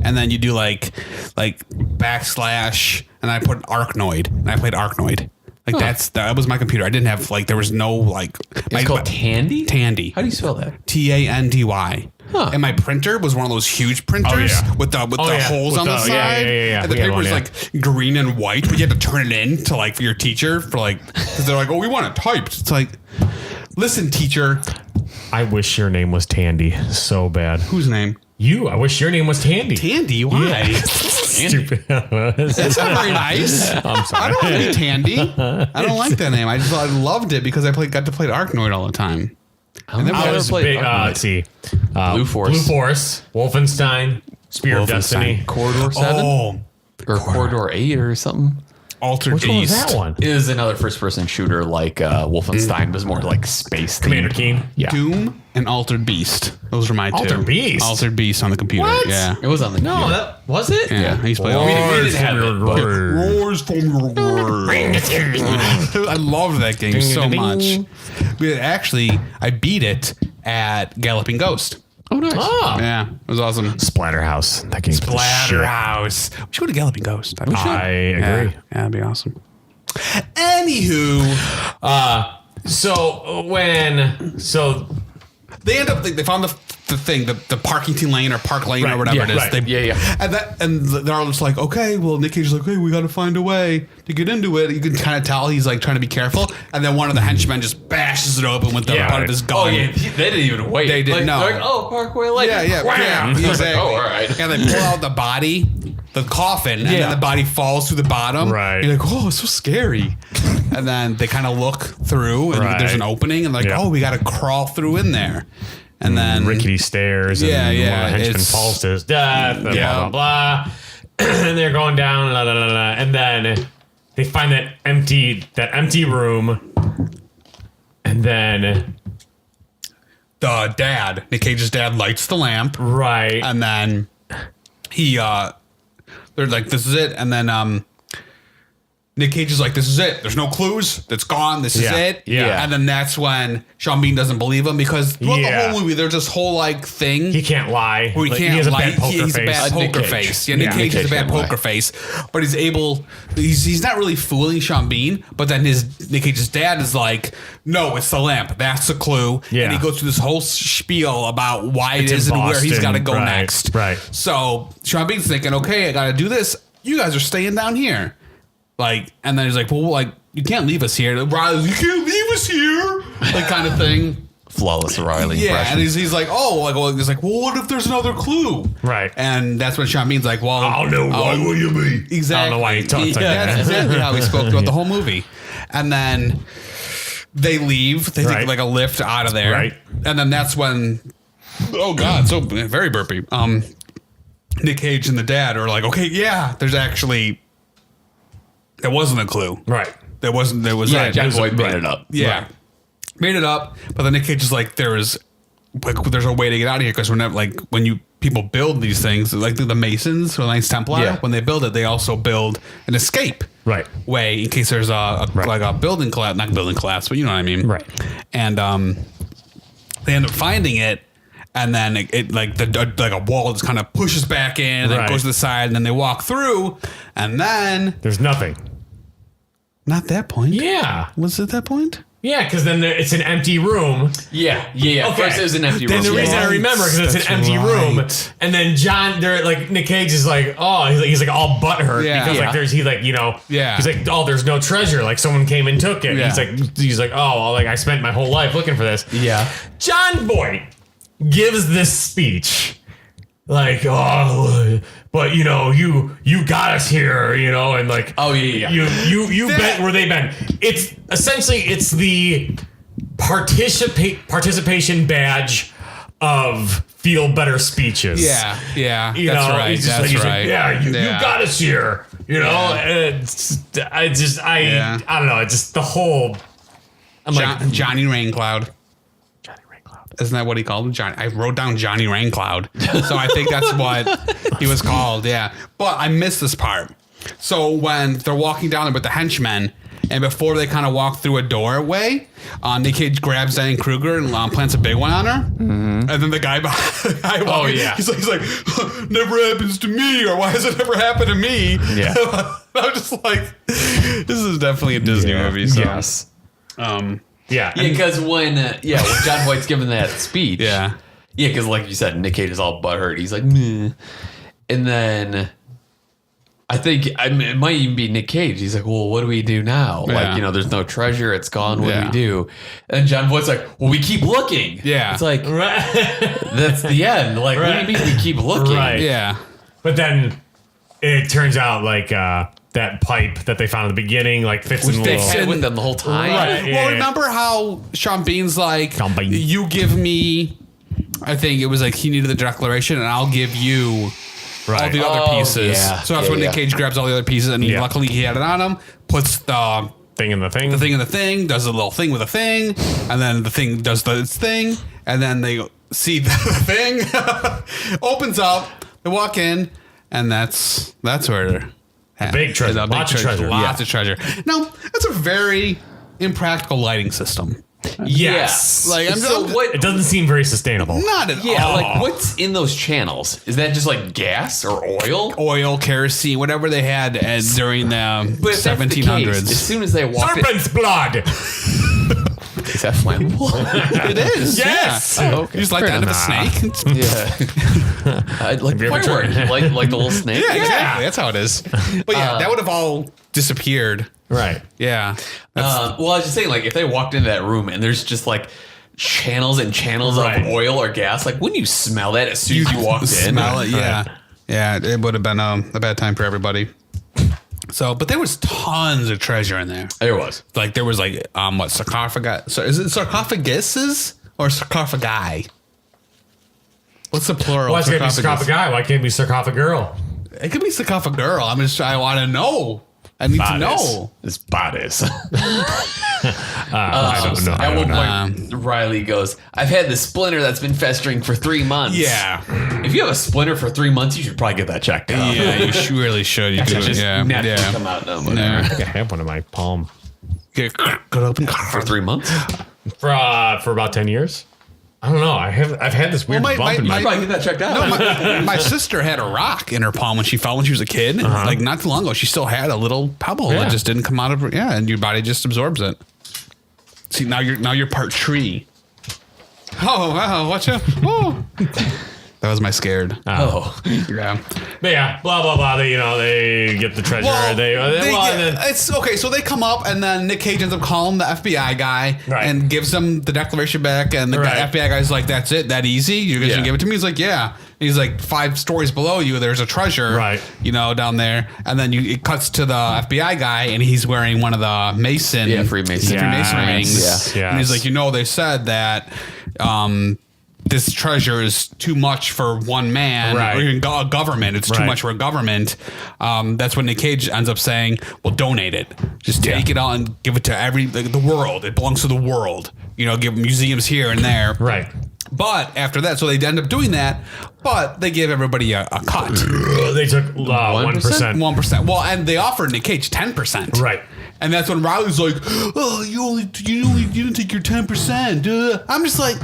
and then you do like backslash, and I put Arkanoid, and I played Arkanoid. Like that was my computer. I didn't have there was no like. It's called Tandy? Tandy. How do you spell that? TANDY. Huh. And my printer was one of those huge printers yeah. with the holes With on the the- side. yeah. And the We had paper one, was yeah. like green and white, but you had to turn it in to like for your teacher for like because they're like, oh, we want it typed. It's like, listen, teacher, I wish your name was Tandy so bad. Whose name? You. I wish your name was Tandy. Tandy? Why? Stupid. That's not very nice. I'm sorry. I don't want to be Tandy. I don't like that name. I loved it because I got to play Arkanoid all the time. And then I was big. Let's see. Blue Force. Blue Force. Wolfenstein. Spear of Destiny. Corridor 7? Oh, Or Corridor 8 or something? Altered Which one was Beast. that one? It is another first-person shooter like Wolfenstein, but it's more like space themed. Commander Keen. Yeah. Doom and Altered Beast. Those are my two. Altered Beast? Altered Beast on the computer. What? Yeah. It was on the No, that was it. Yeah. I used to play all we didn't have it, but Roars from your grave. I loved that game so much. Actually, I beat it at Galloping Ghost. oh, nice. Ah. Yeah, it was awesome. Splatterhouse. That game's Splatterhouse. We should go to Galloping Ghost. I agree. Yeah, that'd be awesome. Anywho, So they end up. They found the thing, the Parkington Lane or Park Lane Right, or whatever yeah, it is. right. Yeah. And they're all just like, okay. Well, Nick Cage is like, hey, we got to find a way to get into it. You can kind of tell he's like trying to be careful. And then one of the henchmen just bashes it open with the butt of his gun. Oh, yeah. They didn't even wait. They didn't know. They're like, oh, Parkway Lane. Yeah, Wham! exactly. Oh, all right. And they pull out the body, the coffin, and then the body falls through the bottom. Right. You're like, oh, it's so scary. And then they kind of look through, and there's an opening, and like, oh, we got to crawl through in there. And then rickety stairs. Yeah, and yeah, one of the henchmen it's- falls to his death. And Yeah. blah blah blah. And they're going down. La, la, la, la, and then they find that empty room. And then the dad, Nick Cage's dad, lights the lamp, right. and then he, they're like, this is it, and then Nick Cage is like, this is it. There's no clues. It's gone. This is Yeah. it. Yeah. And then that's when Sean Bean doesn't believe him because throughout the whole movie, there's this whole like thing. He can't lie. where he Like, can't has a lie. bad poker He's a face. bad Nick poker Cage. face. Yeah, Nick Yeah. Cage Nick is a Cage bad can't lie. poker face, but he's not really fooling Sean Bean. But then Nick Cage's dad is like, no, it's the lamp. That's the clue. Yeah. And he goes through this whole spiel about why It's it is in and where he's Boston. got to go Right, next. right. So Sean Bean's thinking, okay, I got to do this. You guys are staying down here. Like, and then he's like, well, like, you can't leave us here. Riley, you can't leave us here. Like, kind of thing. Flawless Riley Yeah, impression. and he's like, oh, like, well, he's like, well, what if there's another clue? Right. And that's when Sean Bean's like, well, I don't know. Why will you be? Exactly. I don't know why he talks like That's that. exactly how he spoke throughout the whole movie. And then they leave. They Right. take like a lift out of there. Right. And then that's when, oh God, so very burpy. Nick Cage and the dad are like, okay, yeah, there wasn't a clue. Right. There was yeah, John Boyd made it up. yeah. Right. Made it up, but then Nick Cage is like, there's a way to get out of here because whenever, like, when people build these things, like the Masons or Knights Templar, Yeah. when they build it, they also build an escape Right. way in case there's like a building collapse, not building collapse, but you know what I mean, Right. And they end up finding it, and then it like like a wall just kind of pushes back in, and then Right. goes to the side, and then they walk through, and then There's nothing. not that point. Yeah. Was it that point? Yeah, because then it's an empty room. Yeah. Okay. First it was an empty Then room. the reason I Right. remember because it's That's an empty right. room, and then they're like Nick Cage is like, oh, he's like all butthurt Yeah. because Yeah. like he's like Yeah. he's like, oh, there's no treasure, like someone came and took it. Yeah. He's like, oh, well, like I spent my whole life looking for this. Yeah. John Boyd gives this speech. Like, oh, but you know, you got us here, you know, and like, Oh, yeah. you bet where they've been. It's essentially the participation badge of feel better speeches. Yeah, You that's know, right. he's just That's like, right. yeah, you got us here. You know, I don't know. It's just the whole. I'm like Johnny Raincloud. Johnny Raincloud. Isn't that what he called him? Johnny. I wrote down Johnny Raincloud, so I think that's what he was called. Yeah, but I missed this part. So when they're walking down there with the henchmen, and before they kind of walk through a doorway, Nick Cage grabs Diane Kruger and plants a big one on her, and then the guy behind, yeah. he's like, never happens to me, or why has it never happened to me? Yeah. I'm just like, this is definitely a Disney movie. So. Yes. Yeah. Yeah, because when John Boyd's giving that speech, Yeah. because like you said, Nick Cage is all butthurt. He's like, meh. And then I think it might even be Nick Cage. He's like, well, what do we do now? Yeah. Like, there's no treasure. It's gone. What do Yeah. we do? And John Voight's like, well, we keep looking. Yeah. It's like, Right. that's the end. Like, what do you mean we keep looking? Right. Yeah. But then it turns out like that pipe that they found at the beginning like fits in the They little. had with them the whole time. Right. Yeah. Well, remember how Sean Bean's like, Sean Bean. you give me, I think it was like he needed the declaration and I'll give you all Right. the other Oh, pieces. yeah. So that's Yeah, when Nick yeah. Cage grabs all the other pieces and Yeah. luckily he had it on him, puts the Thing in the thing. thing in the thing, does a little thing with a thing, and then the thing does its thing, and then they see the thing, opens up, they walk in, and that's where big treasure. the big Lots of treasure. Lots of treasure. No, it's a very impractical lighting system. Yes. Yeah. Like, I'm so just- what? It doesn't seem very sustainable. Not at Yeah, all. like what's in those channels? Is that just like gas or oil? Oil, kerosene, whatever they had during the But if that's the case, 1700s. as soon as they walk in, Serpent's blood. is that flammable? It is. Yes. Yeah. Oh, okay. You just like the end of a snake. Yeah. Like you ever firework, tried? like the little snake. Yeah, exactly. That's how it is. But yeah, that would have all disappeared. Right. Yeah. Well, I was just saying, like, if they walked into that room and there's just like channels and channels Right. of oil or gas, like, wouldn't you smell that as soon as you walked in? Smell it, yeah. Yeah, it would have been a bad time for everybody. So, but there was tons of treasure in there. There was. Like there was like what sarcophagus? So is it sarcophaguses or sarcophagi? What's the plural? Why of can't it be sarcophagus? sarcophagi? Why can't it be sarcophagirl? It could be sarcophagirl. I want to know. I need to know. It's bodies. I don't know. At one point, Riley goes, I've had this splinter that's been festering for 3 months. Yeah. If you have a splinter for 3 months, you should probably get that checked out. Yeah, you really should. You could. Just Yeah. naturally Yeah. come out no, I Yeah. think I have one in my palm Get open. for 3 months. for about 10 years. I don't know. I've had this weird Well, bump in my. Probably get that checked out. No, my sister had a rock in her palm when she fell when she was a kid. Like not too long ago, she still had a little pebble Yeah. that just didn't come out of her. Yeah, and your body just absorbs it. See, now you're part tree. Oh, wow, watch out. Oh. That was my scared. Oh. Yeah. But yeah, blah blah blah. They get the treasure. and then, It's okay. So they come up, and then Nick Cage ends up calling the FBI guy Right. and gives him the declaration back. And the Right. FBI guy's like, "That's it, that easy? You're just Yeah. gonna give it to me?" He's like, "Yeah." And he's like, 5 stories below you, there's a treasure, Right. down there. And then it cuts to the FBI guy, and he's wearing one of the Mason, Freemason. Freemason Yes. rings. Yeah. And he's Yes. like, they said that. This treasure is too much for one man, Right. or even a government. It's too Right. much for a government. That's when Nick Cage ends up saying, "Well, donate it. Just take it on and give it to the world. It belongs to the world. Give museums here and there." right. But after that, so they end up doing that, but they give everybody a cut. They took 1%. 1%. Well, and they offered Nick Cage 10%. Right. And that's when Riley's like, "Oh, you didn't take your 10%." I'm just like,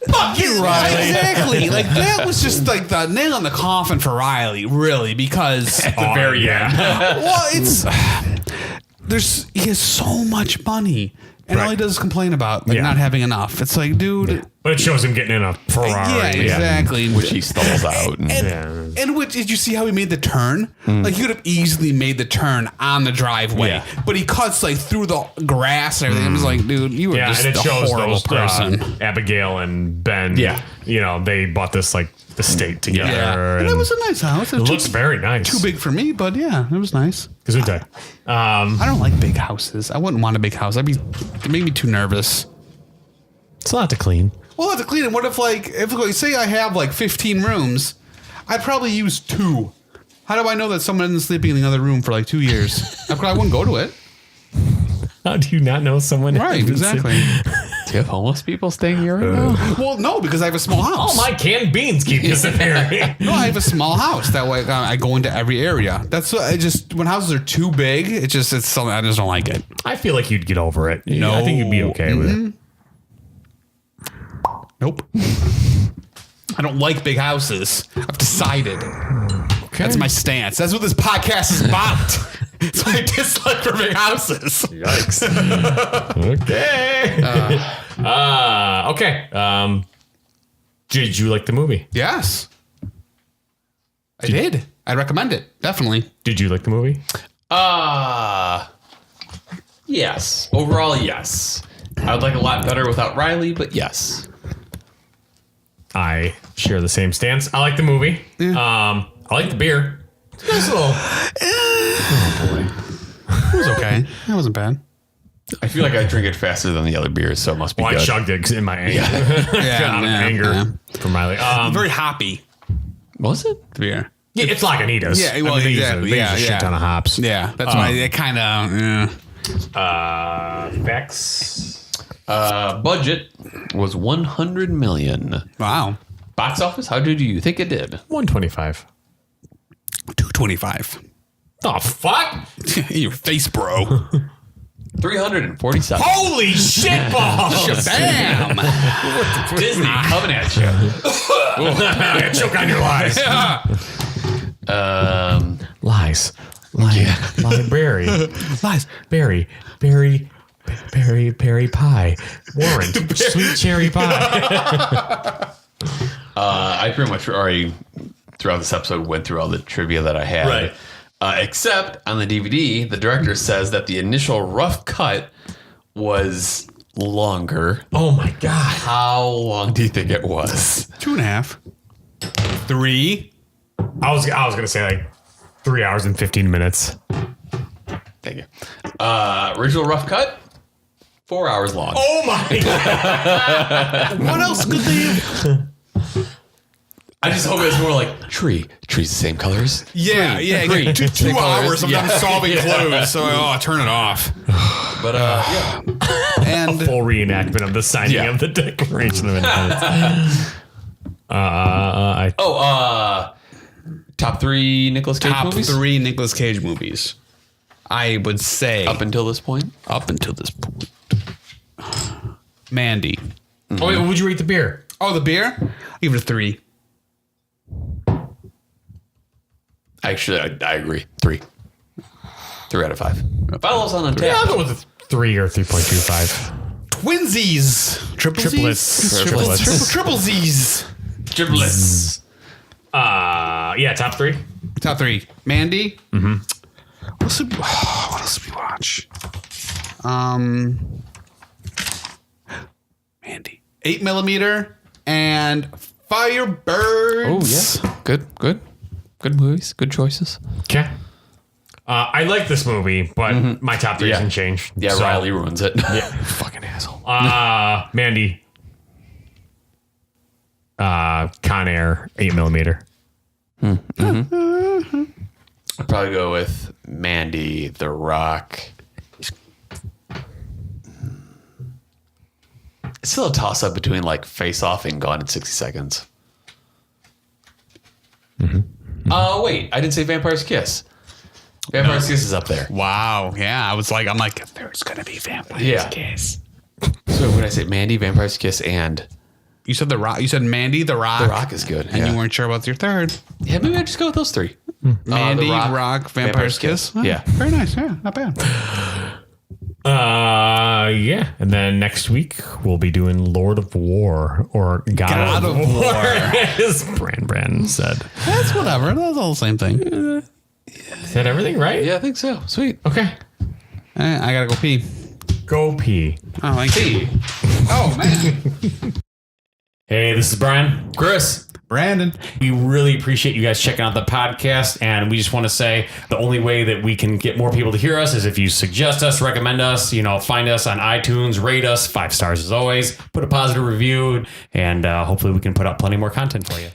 fuck you, Riley. Exactly. Like that was just like the nail in the coffin for Riley, really, because At the very end. well, he has so much money. And all Right. he does is complain about Yeah. not having enough. It's like, dude. But it shows him getting in a Ferrari. Yeah, exactly. Which he stumbles out. And did you see how he made the turn? Like he could have easily made the turn on the driveway, Yeah. but he cuts like through the grass and everything. I was like, dude, you were Yeah, just and it a shows horrible those person. Abigail and Ben. Yeah. They bought this like estate together. Yeah, and it was a nice house. It looks very nice. too big for me, but yeah, it was nice. Gesundheit. I don't like big houses. I wouldn't want a big house. It made me too nervous. It's a lot to clean. Well, I have to clean it. What if say I have like 15 rooms, I'd probably use 2. How do I know that someone isn't sleeping in the other room for like 2 years? I wouldn't go to it. How do you not know someone? Right, exactly. Do you have homeless people staying here right now? Well, no, because I have a small house. Oh, my canned beans keep disappearing. No, I have a small house. That way I go into every area. That's what when houses are too big, it's something I just don't like it. I feel like you'd get over it. No. I think you'd be okay with it. Nope. I don't like big houses. I've decided. Okay. That's my stance. That's what this podcast is about. It's my dislike for big houses. Yikes. Okay. Okay. Did you like the movie? Yes. I did. I'd recommend it. Definitely. Did you like the movie? Yes. Overall, yes. I would like a lot better without Riley, but yes. I share the same stance. I like the movie. I like the beer. Nice little. It was okay. That wasn't bad. I feel like I drink it faster than the other beers, so it must be Well, I good. chugged it in my anger. Out of anger from Riley. Very hoppy. Was it? The beer. Yeah, it's Lagunitas. Yeah, well, they exactly. use a shit ton of hops. Yeah, that's why it kind of. Facts. Budget was $100 million. Wow. Box office, how did you think it did? 125. 225. Oh, fuck. Your face, bro. 347. Holy shit balls. Bam. Disney coming at you. Choke on your lies. Lies. Library. Lies. Berry pie. Warrant. Sweet cherry pie. I pretty much already, throughout this episode, went through all the trivia that I had. Right. Except on the DVD, the director says that the initial rough cut was longer. Oh my God. How long do you think it was? 2.5. 3. I was gonna say like 3 hours and 15 minutes. Thank you. Original rough cut, 4 hours long. Oh my God. What else could they? I just hope it's more like trees the same colors. Yeah, yeah. Three. 2 Same hours of them Yeah. solving clues. So turn it off. But yeah. And Full reenactment of the signing of the Declaration of Independence. Top 3 Nicolas Cage top movies? 3 Nicolas Cage movies. I would say Up until this point? up until this point. Mandy. Oh wait, what would you rate the beer? Oh, the beer? I'll give it a 3. Actually, I agree. 3. 3 out of 5. Follow us on Yeah, I'll Untapped. go with a 3 or 3.25. Twinsies. Triplets. Triple Z's. Giblets. Yeah, top 3. Top 3. Mandy. Mm-hmm. What else did we watch? Mandy. 8mm and Firebirds. Oh, yeah. Good movies. Good choices. Okay. I like this movie, but my top 3 hasn't changed. Yeah, So, Riley ruins it. Yeah. Fucking asshole. Mandy. Con Air, 8mm. I'd probably go with Mandy, The Rock. It's still a toss up between like Face Off and Gone in 60 Seconds. Wait, I didn't say Vampire's Kiss. Vampire's Kiss is up there. Wow. Yeah, I'm like, there's gonna be Vampire's Yeah. Kiss. So what did I say? Mandy, Vampire's Kiss, and You said The Rock. You said Mandy, The Rock. The Rock is good. And you weren't sure about your third. Yeah, maybe I just go with those 3. Mandy, The Rock, Vampire's Kiss. Oh, Yeah. Very nice. Yeah, not bad. Yeah. And then next week we'll be doing Lord of War or God of War. As Brandan said. That's whatever. That's all the same thing. Is that everything, right? Yeah, I think so. Sweet. Okay. I gotta go pee. Go pee. Oh, thank you. Oh, man. Hey, this is Brian. Chris. Brandon. We really appreciate you guys checking out the podcast, and we just want to say the only way that we can get more people to hear us is if you suggest us, recommend us, find us on iTunes, rate us 5 stars as always, put a positive review, and hopefully we can put out plenty more content for you.